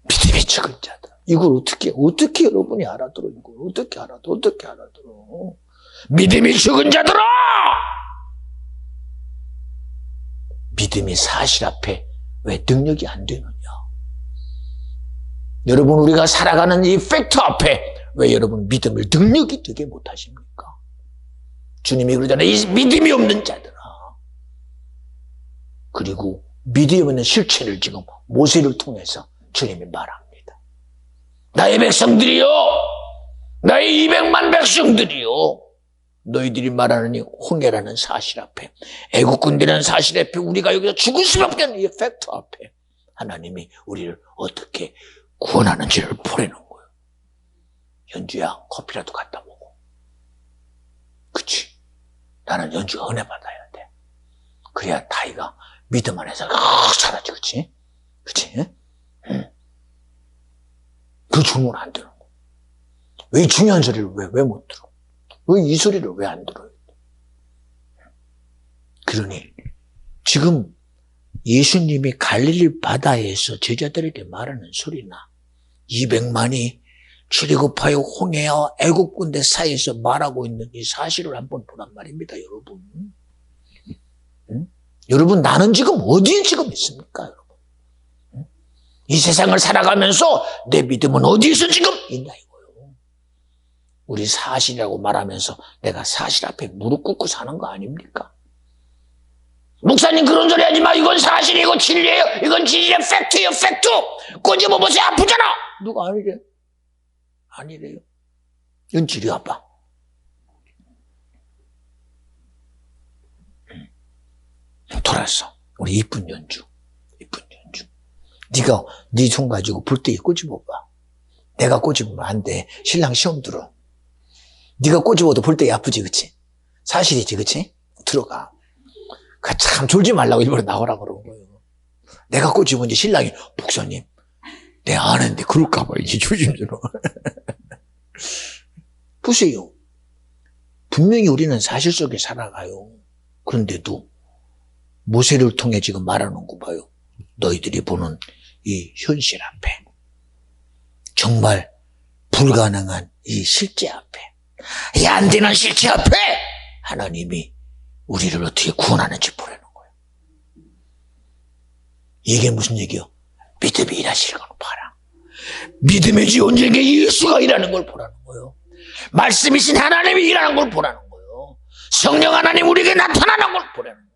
믿음이 적은 자들아. 이걸 어떻게 여러분이 알아들어? 이걸 어떻게 알아들어? 믿음이 적은 자들아! 믿음이 사실 앞에 왜 능력이 안 되느냐? 여러분, 우리가 살아가는 이 팩트 앞에 왜 여러분 믿음을 능력이 되게 못하십니까? 주님이 그러잖아요. 이 믿음이 없는 자들아. 그리고 믿음이 없는 실체를 지금 모세를 통해서 주님이 말합니다. 나의 백성들이요, 나의 200만 백성들이요, 너희들이 말하는 이 홍해라는 사실 앞에, 애국군대라는 사실 앞에, 우리가 여기서 죽을 수밖에 없는 이 팩트 앞에 하나님이 우리를 어떻게 구원하는지를 보내는 거예요. 연주야, 커피라도 갖다 먹어. 그치? 나는 연주가 은혜 받아야 돼. 그래야 다이가 믿음 안에서 자라지. 그치? 그치? 응. 그 주문 안 들어. 왜 이 중요한 소리를 왜 못 들어? 왜 이 소리를 왜 안 들어요? 그러니 지금 예수님이 갈릴리 바다에서 제자들에게 말하는 소리나 200만이 출애굽하여 홍해와 애국군대 사이에서 말하고 있는 이 사실을 한번 보란 말입니다, 여러분. 응? 여러분, 나는 지금 어디에 지금 있습니까, 여러분? 응? 이 세상을 살아가면서 내 믿음은 어디에서 지금 있냐 이거요. 우리 사실이라고 말하면서 내가 사실 앞에 무릎 꿇고 사는 거 아닙니까? 목사님 그런 소리 하지 마. 이건 사실이고 진리예요. 이건 진리의 팩트예요. 팩트. 꼬집어 보세요. 아프잖아. 누가 아니래? 아니래요. 이건 진리 아빠. 돌았어. 우리 이쁜 연주. 네가 네 손 가지고 불때에 꼬집어 봐. 내가 꼬집으면 안 돼. 신랑 시험 들어. 네가 꼬집어도 불때에 아프지, 그치? 사실이지, 그치? 들어가. 참 졸지 말라고 일부러 나오라고 그러는 거예요. 내가 꼬집은 이제 신랑이, 목사님, 내가 안 했는데 그럴까봐 이제 조심스러워. 보세요. 분명히 우리는 사실 속에 살아가요. 그런데도 모세를 통해 지금 말하는 거 봐요. 너희들이 보는 이 현실 앞에, 정말 불가능한 이 실제 앞에, 이 안 되는 실제 앞에 하나님이 우리를 어떻게 구원하는지 보라는 거예요. 이게 무슨 얘기요? 믿음이 일하시는 걸 봐라. 믿음의 지원자에게 예수가 일하는 걸 보라는 거예요. 말씀이신 하나님이 일하는 걸 보라는 거예요. 성령 하나님 우리에게 나타나는 걸 보라는 거예요.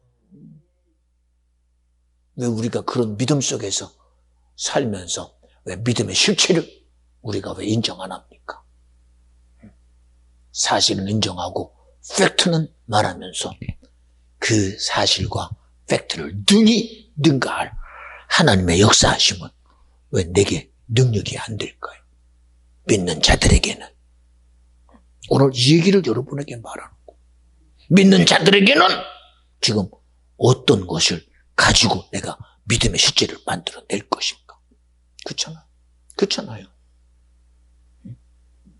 왜 우리가 그런 믿음 속에서 살면서 왜 믿음의 실체를 우리가 왜 인정 안 합니까? 사실은 인정하고 팩트는 말하면서 그 사실과 팩트를 능히 능가할 하나님의 역사하심은 왜 내게 능력이 안 될까요? 믿는 자들에게는. 오늘 이 얘기를 여러분에게 말하는 거. 믿는 자들에게는 지금 어떤 것을 가지고 내가 믿음의 실제를 만들어낼 것인가. 그렇잖아요.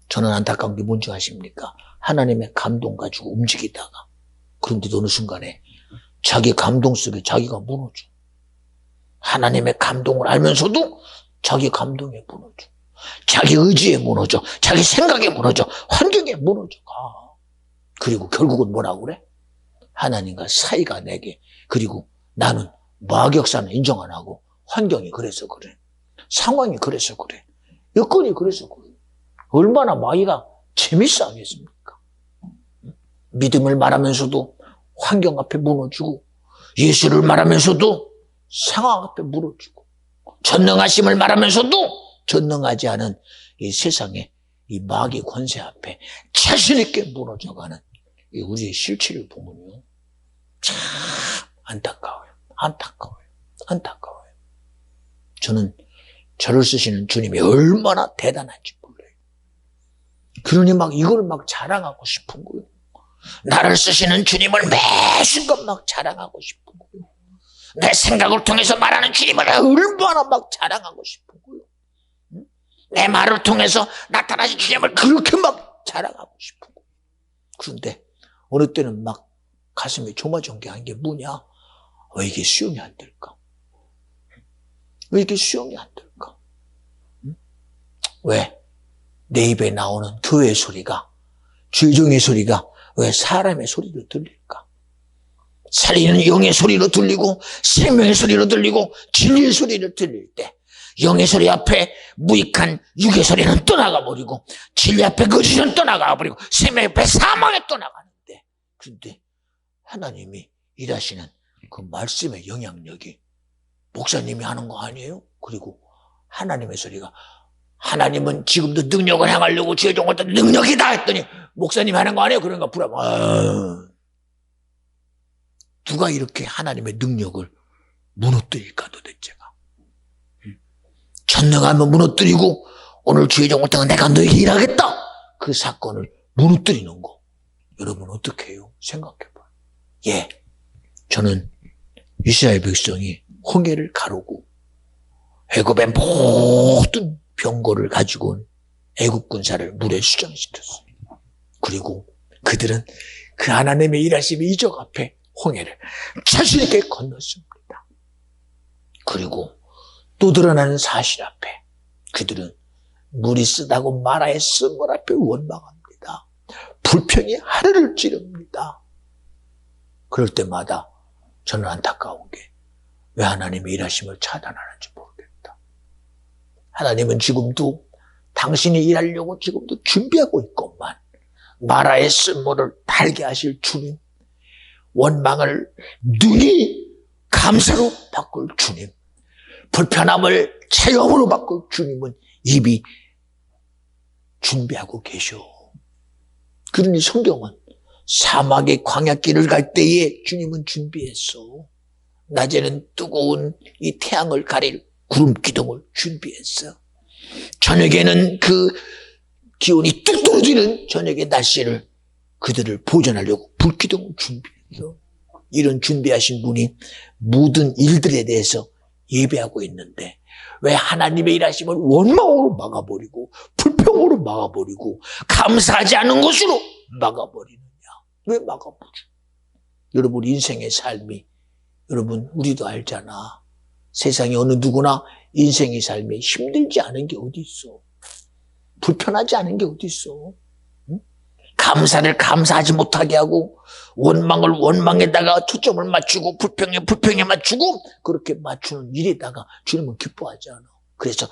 저는 안타까운 게 뭔지 아십니까? 하나님의 감동 가지고 움직이다가 그런데도 어느 순간에 자기 감동 속에 자기가 무너져. 하나님의 감동을 알면서도 자기 감동에 무너져. 자기 의지에 무너져. 자기 생각에 무너져. 환경에 무너져 가. 그리고 결국은 뭐라고 그래? 하나님과 사이가 내게. 그리고 나는 마격사는 인정 안 하고 환경이 그래서 그래. 상황이 그래서 그래. 여건이 그래서 그래. 얼마나 마귀가 재밌어 하겠습니까? 믿음을 말하면서도 환경 앞에 무너지고, 예수를 말하면서도 상황 앞에 무너지고, 전능하심을 말하면서도 전능하지 않은 이 세상의 이 마귀 권세 앞에 자신 있게 무너져가는 이 우리의 실체를 보면요, 참 안타까워요. 안타까워요. 안타까워요. 저는 저를 쓰시는 주님이 얼마나 대단한지 몰라요. 그러니 막 이걸 막 자랑하고 싶은 거예요. 나를 쓰시는 주님을 매순간 막 자랑하고 싶은 거예요. 내 생각을 통해서 말하는 주님을 얼마나 막 자랑하고 싶은 거예요. 내 말을 통해서 나타나신 주님을 그렇게 막 자랑하고 싶은 거예요. 그런데 어느 때는 막 가슴이 조마조마한 게 뭐냐? 왜 이게 수용이 안 될까? 왜 이게 수용이 안 될까? 왜? 내 입에 나오는 교회의 소리가, 죄종의 소리가 왜 사람의 소리로 들릴까? 살리는 영의 소리로 들리고 생명의 소리로 들리고 진리의 소리를 들릴 때 영의 소리 앞에 무익한 육의 소리는 떠나가 버리고 진리 앞에 거짓은 떠나가 버리고 생명 앞에 사망에 떠나가는데, 그런데 하나님이 일하시는 그 말씀의 영향력이 목사님이 하는 거 아니에요? 그리고 하나님의 소리가, 하나님은 지금도 능력을 행하려고 죄종 어떤 능력이다 했더니 목사님이 하는 거 아니에요? 그런가 불안. 누가 이렇게 하나님의 능력을 무너뜨릴까 도대체가. 전능하면 무너뜨리고 오늘 죄종 어떤 내가 너에게 일하겠다, 그 사건을 무너뜨리는 거, 여러분 어떻게 해요? 생각해봐요. 예, 저는 이스라엘 백성이 홍해를 가르고 애굽의 모든 병거를 가지고 온 애굽 군사를 물에 수장시켰어요. 그리고 그들은 그 하나님의 일하심의 이적 앞에 홍해를 자신 있게 건넜습니다. 그리고 또 드러나는 사실 앞에 그들은 물이 쓰다고 마라의 쓴물 앞에 원망합니다. 불평이 하늘을 찌릅니다. 그럴 때마다 저는 안타까운 게 왜 하나님의 일하심을 차단하는지 모르겠다. 하나님은 지금도 당신이 일하려고 지금도 준비하고 있건만, 마라의 쓴물을 달게 하실 주님, 원망을 능히 감사로 바꿀 주님, 불편함을 체험으로 바꿀 주님은 이미 준비하고 계셔. 그러니 성경은 사막의 광야길을 갈 때에 주님은 준비했어. 낮에는 뜨거운 이 태양을 가릴 구름 기둥을 준비했어. 저녁에는 그 기온이 뚝 떨어지는 저녁의 날씨를 그들을 보존하려고 불기둥을 준비했어. 이런 준비하신 분이 모든 일들에 대해서 예배하고 있는데 왜 하나님의 일하심을 원망으로 막아버리고 불평으로 막아버리고 감사하지 않은 것으로 막아버리느냐? 왜 막아버리죠? 여러분 인생의 삶이, 여러분 우리도 알잖아. 세상에 어느 누구나 인생의 삶이 힘들지 않은 게 어디 있어? 불편하지 않은 게 어디 있어? 응? 감사를 감사하지 못하게 하고 원망을 원망에다가 초점을 맞추고 불평에 불평에 맞추고 그렇게 맞추는 일에다가 주님은 기뻐하지 않아. 그래서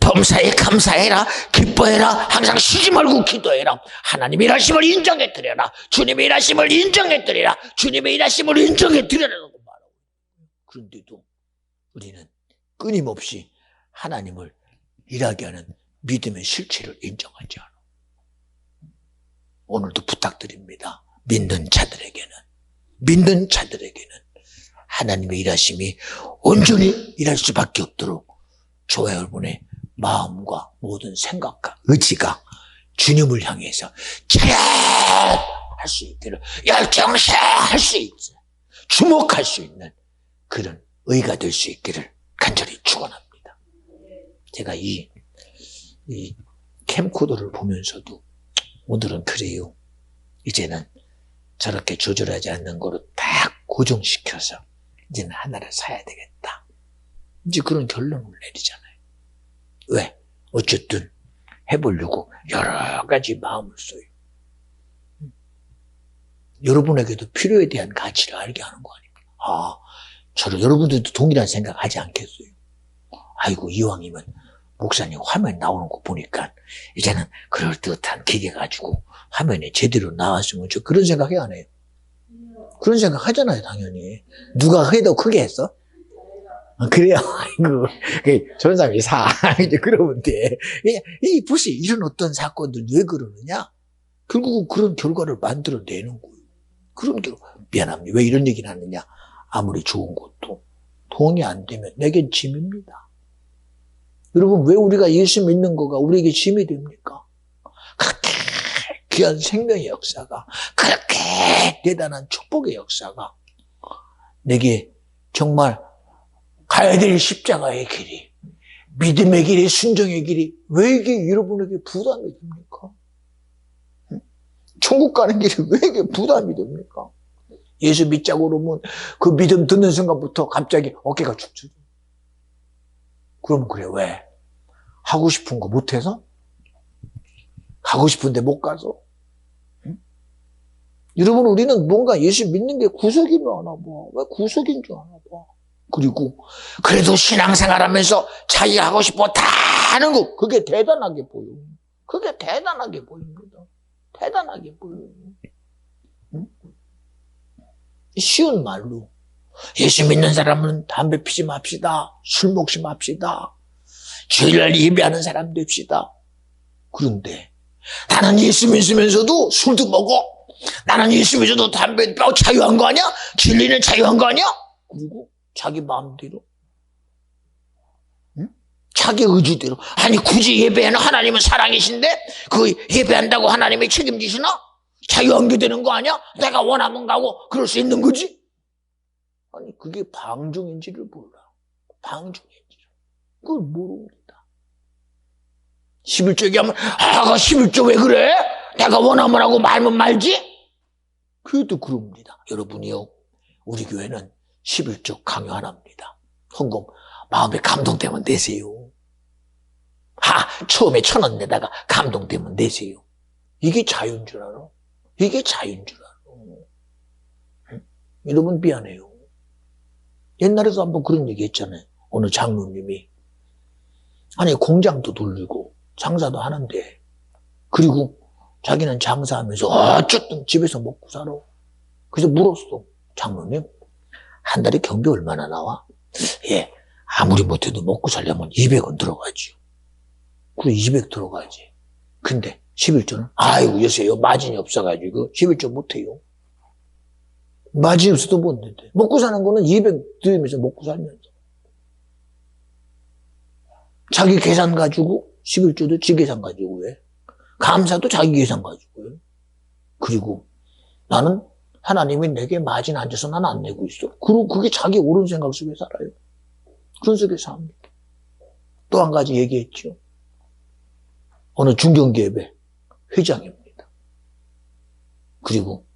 범사에 감사해라, 기뻐해라, 항상 쉬지 말고 기도해라, 하나님의 일하심을 인정해 드려라, 주님의 일하심을 인정해 드려라, 주님의 일하심을 인정해 드려라고 말하고. 그런데도 우리는 끊임없이 하나님을 일하게 하는 믿음의 실체를 인정하지 않아. 오늘도 부탁드립니다. 믿는 자들에게는 하나님의 일하심이 온전히 일할 수밖에 없도록 저와 여러분의 마음과 모든 생각과 의지가 주님을 향해서 차렷할 수 있기를, 열정시할 수 있기를, 주목할 수 있는 그런 의가 될 수 있기를 간절히 축원합니다. 제가 이 캠코더를 보면서도 오늘은 그래요. 이제는 저렇게 조절하지 않는 거로 딱 고정시켜서 이제는 하나를 사야 되겠다. 이제 그런 결론을 내리잖아요. 왜? 어쨌든 해보려고 여러 가지 마음을 써요. 여러분에게도 필요에 대한 가치를 알게 하는 거 아닙니까? 저를 여러분들도 동일한 생각 하지 않겠어요? 아이고, 이왕이면 목사님 화면 나오는 거 보니까 이제는 그럴듯한 기계 가지고 화면에 제대로 나왔으면 저 그런 생각 해 안 해요? 그런 생각 하잖아요, 당연히. 누가 해도 크게 했어? 그래요. 아이고, 전삼이 이제 그러면 돼. 이 부시 이런 어떤 사건들 왜 그러느냐? 결국은 그런 결과를 만들어내는 거예요. 그런 결과. 미안합니다. 왜 이런 얘기를 하느냐? 아무리 좋은 것도 돈이 안 되면 내겐 짐입니다. 여러분, 왜 우리가 예수 믿는 거가 우리에게 짐이 됩니까? 그렇게 귀한 생명의 역사가, 그렇게 대단한 축복의 역사가 내게 정말 가야 될 십자가의 길이, 믿음의 길이, 순종의 길이 왜 이게 여러분에게 부담이 됩니까? 천국 가는 길이 왜 이게 부담이 됩니까? 예수 믿자고 그러면 그 믿음 듣는 순간부터 갑자기 어깨가 축 처져. 그럼 그래, 왜? 하고 싶은 거 못해서? 가고 싶은데 못 가서? 응? 여러분, 우리는 뭔가 예수 믿는 게 구석인 줄 아나 봐. 왜 구석인 줄 아나 봐. 그리고 그래도 신앙생활 하면서 자기 하고 싶어 다 하는 거, 그게 대단하게 보여. 그게 대단하게 보입니다. 대단하게 보여요. 응? 쉬운 말로 예수 믿는 사람은 담배 피지 맙시다. 술 먹지 맙시다. 주일날 예배하는 사람 됩시다. 그런데 나는 예수 믿으면서도 술도 먹어. 나는 예수 믿어도 담배 피고 자유한 거 아니야? 진리는 자유한 거 아니야? 그리고 자기 마음대로, 응? 자기 의지대로. 아니, 굳이 예배하는 하나님은 사랑이신데 그 예배한다고 하나님이 책임지시나? 자유한게 되는 거 아니야? 내가 원하면 가고 그럴 수 있는 거지? 아니, 그게 방종인지를 몰라. 방종인지를. 그걸 모릅니다. 11조 얘기하면, 그 11조 왜 그래? 내가 원하면 하고 말면 말지? 그래도 그럽니다. 여러분이요, 우리 교회는 11조 강요 안 합니다. 헌금 마음에 감동되면 내세요. 처음에 1,000원 내다가 감동되면 내세요. 이게 자유인 줄 알아? 이게 자유인 줄 알아. 응? 여러분, 미안해요. 옛날에도 한번 그런 얘기 했잖아요. 어느 장로님이. 아니, 공장도 돌리고 장사도 하는데, 그리고 자기는 장사하면서 어쨌든 집에서 먹고 살아. 그래서 물었어. 장로님, 한 달에 경비 얼마나 나와? 예, 아무리 못해도 먹고 살려면 200원 들어가지요. 그래, 200 들어가지. 근데 11조는? 아이고, 요새요, 마진이 없어가지고 11조 못해요. 마진이 없어도 못 내는데. 먹고 사는 거는 200 들으면서 먹고 살면서. 자기 계산 가지고, 11조도 지 계산 가지고 해. 감사도 자기 계산 가지고 해. 그리고 나는 하나님이 내게 마진 안 줘서 난 안 내고 있어. 그리고 그게 자기 옳은 생각 속에 살아요. 그런 속에 삽니다. 또 한 가지 얘기했죠. 어느 중경기업의 회장입니다. 그리고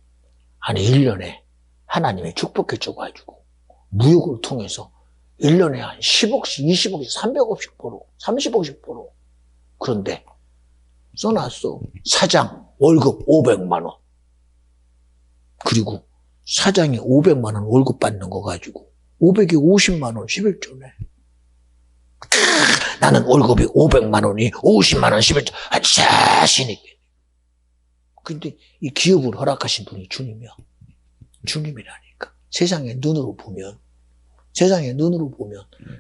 아니 1년에 하나님이 축복해줘가지고 무역을 통해서 1년에 한 10억씩, 20억씩, 300억씩 벌어. 30억씩 벌어. 그런데 써놨어. 사장 월급 500만 원. 그리고 사장이 500만 원 월급 받는 거 가지고 500에 50만 원 11조네. 나는 월급이 500만 원이 50만 원 11조. 자신 있게. 근데 이 기업을 허락하신 분이 주님이야. 주님이라니까. 세상의 눈으로 보면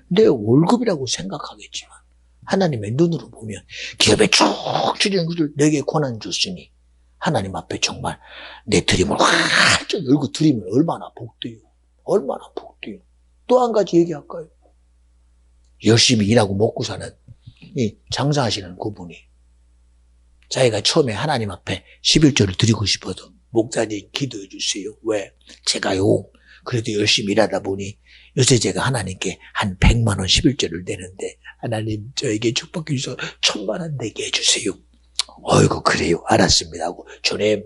내 월급이라고 생각하겠지만 하나님의 눈으로 보면 기업에 쭉 줄이는 것을 내게 권한 줬으니 하나님 앞에 정말 내 드림을 활짝 열고 드리면 얼마나 복돼요. 얼마나 복돼요. 또 한 가지 얘기할까요? 열심히 일하고 먹고 사는 이 장사하시는 그분이 자기가 처음에 하나님 앞에 11조를 드리고 싶어도 목사님 기도해 주세요. 왜? 제가요 그래도 열심히 일하다 보니 요새 제가 하나님께 한 100만 원 11조를 내는데 하나님 저에게 축복해 주셔서 1,000만 원 내게 해주세요. 어이구 그래요 알았습니다 하고 주님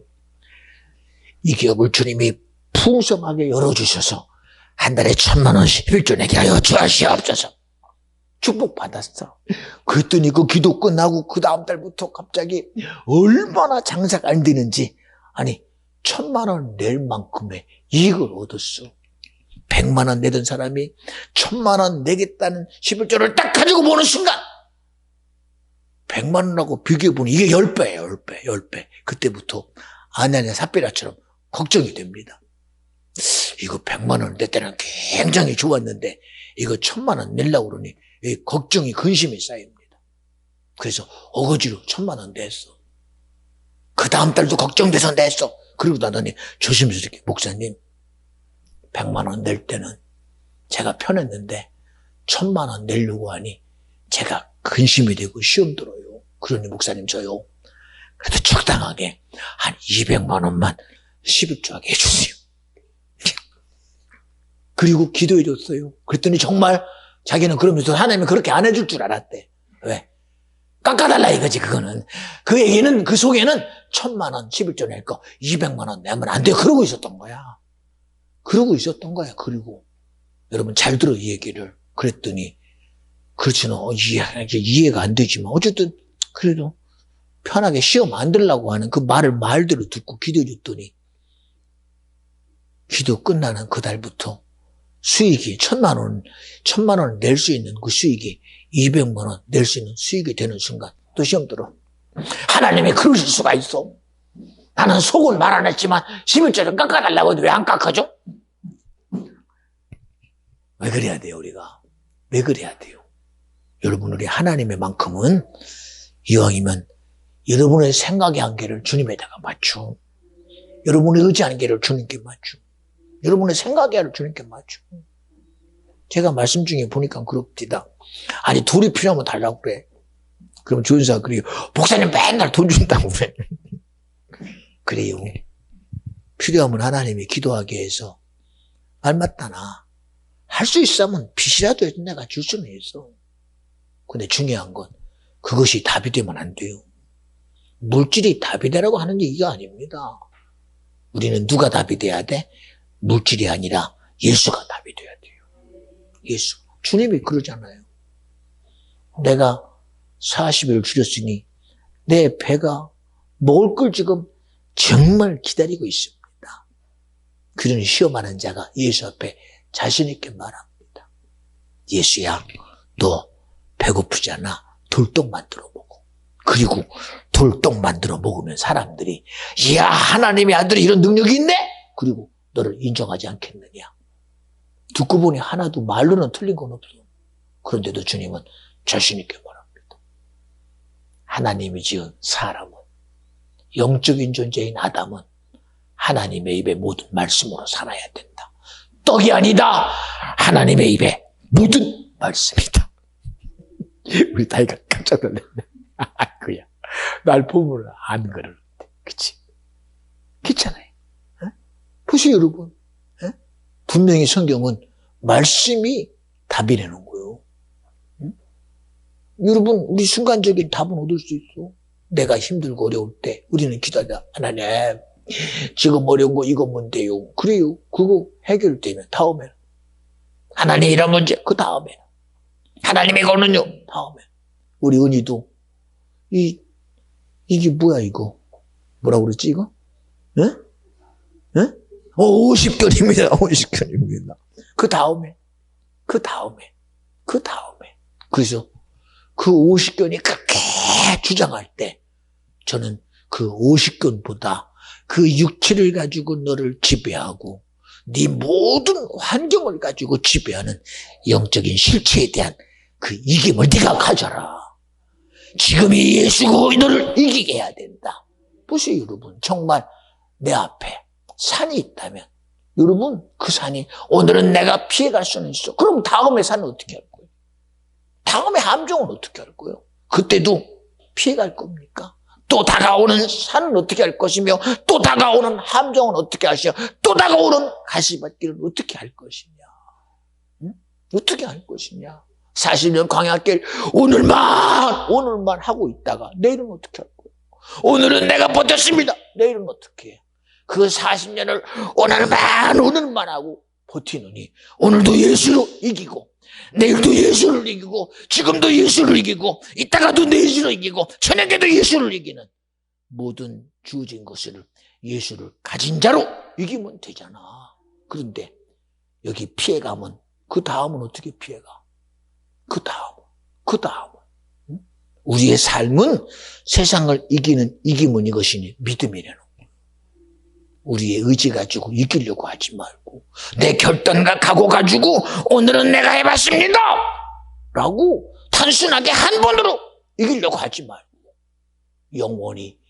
이 기업을 주님이 풍성하게 열어주셔서 한 달에 1,000만 원 11조 내게 하여 주시옵소서. 축복받았어. 그랬더니 그 기도 끝나고 그 다음 달부터 갑자기 얼마나 장사가 안 되는지, 아니 1,000만 원 낼 만큼의 이익을 얻었어. 100만 원 내던 사람이 1,000만 원 내겠다는 11조를 딱 가지고 보는 순간 100만 원하고 비교해보니 이게 10배예요. 10배. 그때부터 아냐냐 삽비라처럼 걱정이 됩니다. 이거 100만 원 낼 때는 굉장히 좋았는데 이거 1,000만 원 내려고 그러니 걱정이 근심이 쌓입니다. 그래서 어거지로 1,000만 원 냈어. 그 다음 달도 걱정돼서 냈어. 그러고 나더니 조심스럽게, 목사님 100만 원 낼 때는 제가 편했는데 1,000만 원 내려고 하니 제가 근심이 되고 시험 들어요. 그러니 목사님 저요, 그래도 적당하게 한 200만 원만 11조하게 해주세요. 그리고 기도해 줬어요. 그랬더니 정말 자기는 그러면서 하나님이 그렇게 안 해줄 줄 알았대. 왜? 깎아달라 이거지. 그거는 그 얘기는, 그 속에는 1,000만 원 11조 낼 거 200만 원 내면 안 돼. 그러고 있었던 거야. 그리고 여러분 잘 들어 이 얘기를. 그랬더니 그렇지는 이해가 안 되지만 어쨌든 그래도 편하게 시험 안 들라고 하는 그 말대로 듣고 기도해 줬더니 기도 끝나는 그 달부터 수익이 1,000만 원을 낼 수 있는 그 수익이 200만 원 낼 수 있는 수익이 되는 순간 또 시험 들어. 하나님이 그러실 수가 있어. 나는 속은 말 안 했지만 11조를 깎아달라고 해도 왜 안 깎아줘? 왜 그래야 돼요, 우리가? 왜 그래야 돼요? 여러분, 우리 하나님의 만큼은 이왕이면 여러분의 생각의 한계를 주님에다가 맞추. 여러분의 의지 한계를 주님께 맞추. 여러분의 생각의 한계를 주님께 맞추. 제가 말씀 중에 보니까 그렇디다. 아니, 둘이 필요하면 달라고 그래. 그럼 조연사가 그래요. 목사님 맨날 돈 준다고 그래. 그래요. 필요하면 하나님이 기도하게 해서 말 맞다나 할 수 있으면 빚이라도 해도 내가 줄 수는 있어. 근데 중요한 건 그것이 답이 되면 안 돼요. 물질이 답이 되라고 하는 얘기가 아닙니다. 우리는 누가 답이 돼야 돼? 물질이 아니라 예수가 답이 돼야 돼요. 예수. 주님이 그러잖아요. 내가 40일 줄였으니 내 배가 먹을 걸 지금 정말 기다리고 있습니다. 그러니 시험하는 자가 예수 앞에 자신 있게 말합니다. 예수야, 너 배고프잖아. 돌떡 만들어 먹어. 그리고 돌떡 만들어 먹으면 사람들이 이야, 하나님의 아들이 이런 능력이 있네? 그리고 너를 인정하지 않겠느냐. 듣고 보니 하나도 말로는 틀린 건 없어. 그런데도 주님은 자신 있게 말합니다. 하나님이 지은 사람은, 영적인 존재인 아담은 하나님의 입의 모든 말씀으로 살아야 된다. 떡이 아니다. 하나님의 입의 모든 말씀이다. 우리 다이가 깜짝 놀랐네. 그야. 날 보면 아는 거를. 그치? 그렇잖아요. 보세요, 여러분. 분명히 성경은 말씀이 답이라는 거예요. 여러분, 우리 순간적인 답은 얻을 수 있어. 내가 힘들고 어려울 때 우리는 기도하다. 하나님, 지금 어려운 거 이거 뭔데요? 그래요. 그거 해결되면 다음에. 하나님 이런 문제, 그 다음에. 하나님 이거는요, 다음에. 우리 은희도 이게 뭐야 이거? 뭐라고 그랬지 이거? 예? 예? 50견입니다. 50견입니다. 그 다음에. 그래서 그 50견이 그렇게 주장할 때 저는 그 50견보다 그 육체를 가지고 너를 지배하고 네 모든 환경을 가지고 지배하는 영적인 실체에 대한 그 이김을 네가 가져라. 지금이 예수고 너를 이기게 해야 된다. 보세요, 여러분. 정말 내 앞에 산이 있다면 여러분, 그 산이 오늘은 내가 피해갈 수는 있어. 그럼 다음에 산은 어떻게 할 거예요? 다음에 함정은 어떻게 할 거예요? 그때도 피해갈 겁니까? 또 다가오는 산은 어떻게 할 것이며 또 다가오는 함정은 어떻게 하시며 또 다가오는 가시밭길은 어떻게 할 것이냐. 응? 어떻게 할 것이냐. 40년 광야길 오늘만 하고 있다가 내일은 어떻게 할 거예요? 오늘은 내가 버텼습니다. 내일은 어떻게 해? 그 40년을 오늘만 하고 버티느니 오늘도 예수로 이기고 내일도 예수를 이기고 지금도 예수를 이기고 이따가도 예수를 이기고 저녁에도 예수를 이기는 모든 주어진 것을 예수를 가진 자로 이기면 되잖아. 그런데 여기 피해가면 그 다음은 어떻게 피해가? 그 다음은 응? 우리의 삶은 세상을 이기면 이것이니 믿음이라는 거예요. 우리의 의지 가지고 이기려고 하지 말고 내 결단과 각오 가지고 오늘은 내가 해봤습니다 라고 단순하게 한 번으로 이기려고 하지 말고 영원히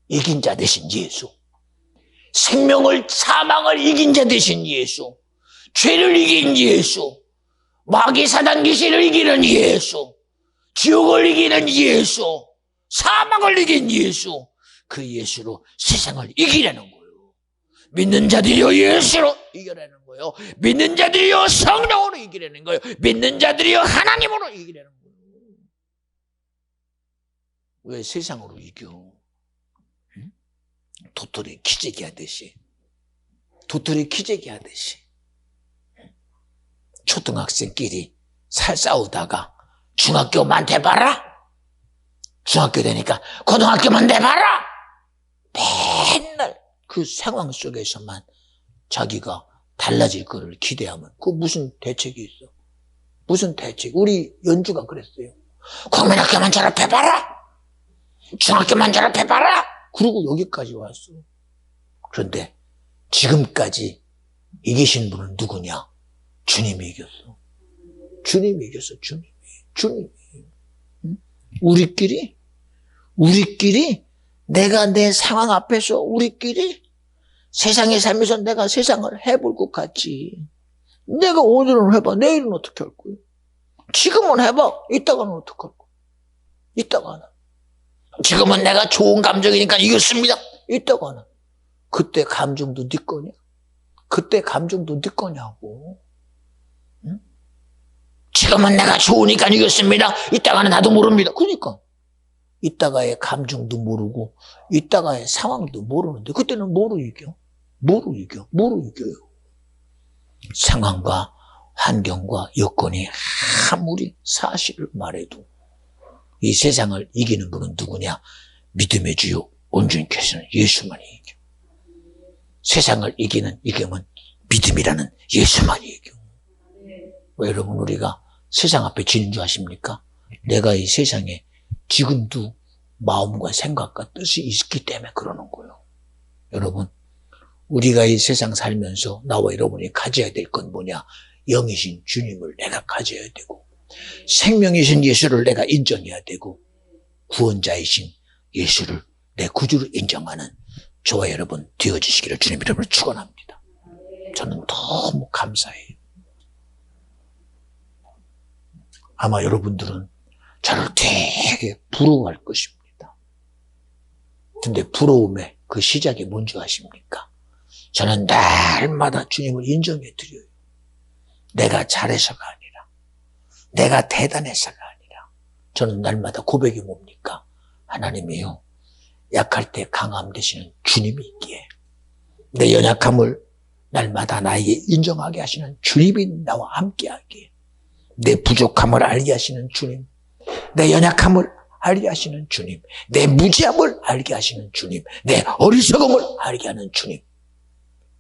이긴 자 되신 예수, 사망을 이긴 자 되신 예수, 죄를 이긴 예수, 마귀 사단 귀신을 이기는 예수, 지옥을 이기는 예수, 사망을 이긴 예수, 그 예수로 세상을 이기라는 거예요. 믿는 자들이여 예수로 이기라는 거예요. 믿는 자들이여 성령으로 이기라는 거예요. 믿는 자들이여 하나님으로 이기라는 거예요. 왜 세상으로 이겨? 도토리 기재기 하듯이 초등학생끼리 싸우다가 중학교만 돼봐라, 중학교 되니까 고등학교만 돼봐라, 맨날 그 상황 속에서만 자기가 달라질 거를 기대하면 그 무슨 대책이 있어? 무슨 대책? 우리 연주가 그랬어요. 국민학교만 졸업해봐라, 중학교만 졸업해봐라, 그러고 여기까지 왔어. 그런데 지금까지 이기신 분은 누구냐? 주님이 이겼어. 주님이 이겼어. 주님이. 응? 우리끼리 내가 내 상황 앞에서 우리끼리 세상에 살면서 내가 세상을 해볼 것 같지. 내가 오늘은 해봐. 내일은 어떻게 할 거야? 지금은 해봐. 이따가는 어떻게 할 거야? 이따가는. 지금은 내가 좋은 감정이니까 이겼습니다. 이따가는. 그때 감정도 네 거냐? 그때 감정도 네 거냐고. 응? 지금은 내가 좋으니까 이겼습니다. 이따가는 나도 모릅니다. 그러니까. 이따가의 감정도 모르고 이따가의 상황도 모르는데 그때는 뭐로 이겨? 뭐로 이겨요? 상황과 환경과 여건이 아무리 사실을 말해도 이 세상을 이기는 분은 누구냐? 믿음의 주요 온전히 계시는 예수만이 이겨. 세상을 이기면 믿음이라는 예수만이 이겨. 왜 여러분 우리가 세상 앞에 지는 줄 아십니까? 내가 이 세상에 지금도 마음과 생각과 뜻이 있기 때문에 그러는 거예요. 여러분, 우리가 이 세상 살면서 나와 여러분이 가져야 될 건 뭐냐? 영이신 주님을 내가 가져야 되고 생명이신 예수를 내가 인정해야 되고 구원자이신 예수를 내 구주로 인정하는 저와 여러분 되어주시기를 주님 이름으로 축원합니다. 저는 너무 감사해요. 아마 여러분들은 저를 되게 부러워할 것입니다. 근데 부러움의 그 시작이 뭔지 아십니까? 저는 날마다 주님을 인정해 드려요. 내가 잘해서가 아니라, 내가 대단해서가 아니라, 저는 날마다 고백이 뭡니까? 하나님이요, 약할 때 강함 되시는 주님이 있기에, 내 연약함을 날마다 나에게 인정하게 하시는 주님이 나와 함께하기에, 내 부족함을 알게 하시는 주님, 내 연약함을 알게 하시는 주님, 내 무지함을 알게 하시는 주님, 내 어리석음을 알게 하는 주님,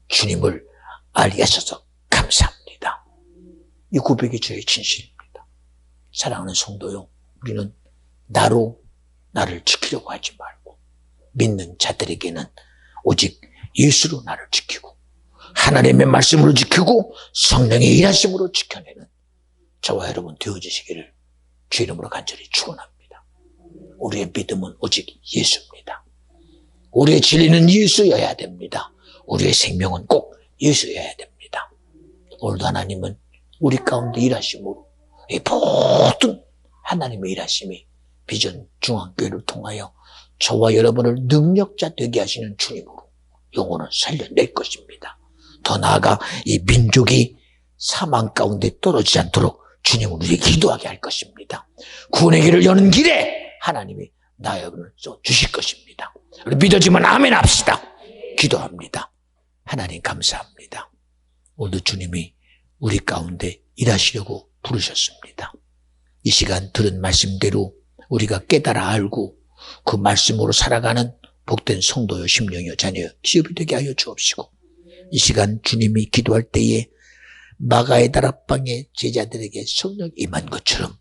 주님을 알게 하셔서 감사합니다. 이 고백이 저의 진실입니다. 사랑하는 성도요, 우리는 나로 나를 지키려고 하지 말고 믿는 자들에게는 오직 예수로 나를 지키고 하나님의 말씀으로 지키고 성령의 일하심으로 지켜내는 저와 여러분 되어주시기를 주 이름으로 간절히 축원합니다. 우리의 믿음은 오직 예수입니다. 우리의 진리는 예수여야 됩니다. 우리의 생명은 꼭 예수여야 됩니다. 오늘도 하나님은 우리 가운데 일하심으로 이 모든 하나님의 일하심이 비전 중앙교회를 통하여 저와 여러분을 능력자 되게 하시는 주님으로 영혼을 살려낼 것입니다. 더 나아가 이 민족이 사망 가운데 떨어지지 않도록 주님은 우리에게 기도하게 할 것입니다. 구원의 길을 여는 길에 하나님이 나 여러분을 써 주실 것입니다. 믿어지면 아멘 합시다. 기도합니다. 하나님 감사합니다. 오늘 주님이 우리 가운데 일하시려고 부르셨습니다. 이 시간 들은 말씀대로 우리가 깨달아 알고 그 말씀으로 살아가는 복된 성도요, 심령이요, 자녀요, 기업이 되게 하여 주옵시고, 이 시간 주님이 기도할 때에 마가의 다락방의 제자들에게 성령 임한 것처럼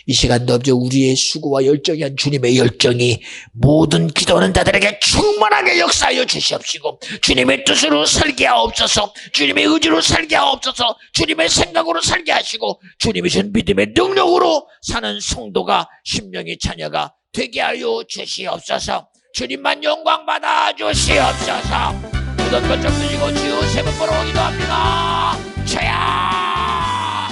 이 시간도 아버지 우리의 수고와 열정이 한 주님의 열정이 모든 기도하는 자들에게 충만하게 역사하여 주시옵시고, 주님의 뜻으로 살게 하옵소서, 주님의 의지로 살게 하옵소서, 주님의 생각으로 살게 하시고 주님이 준 믿음의 능력으로 사는 성도가, 심령의 자녀가 되게 하여 주시옵소서. 주님만 영광 받아 주시옵소서. 모든 것 좀 드리고 주여 세 번 보러 기도합니다. 죄야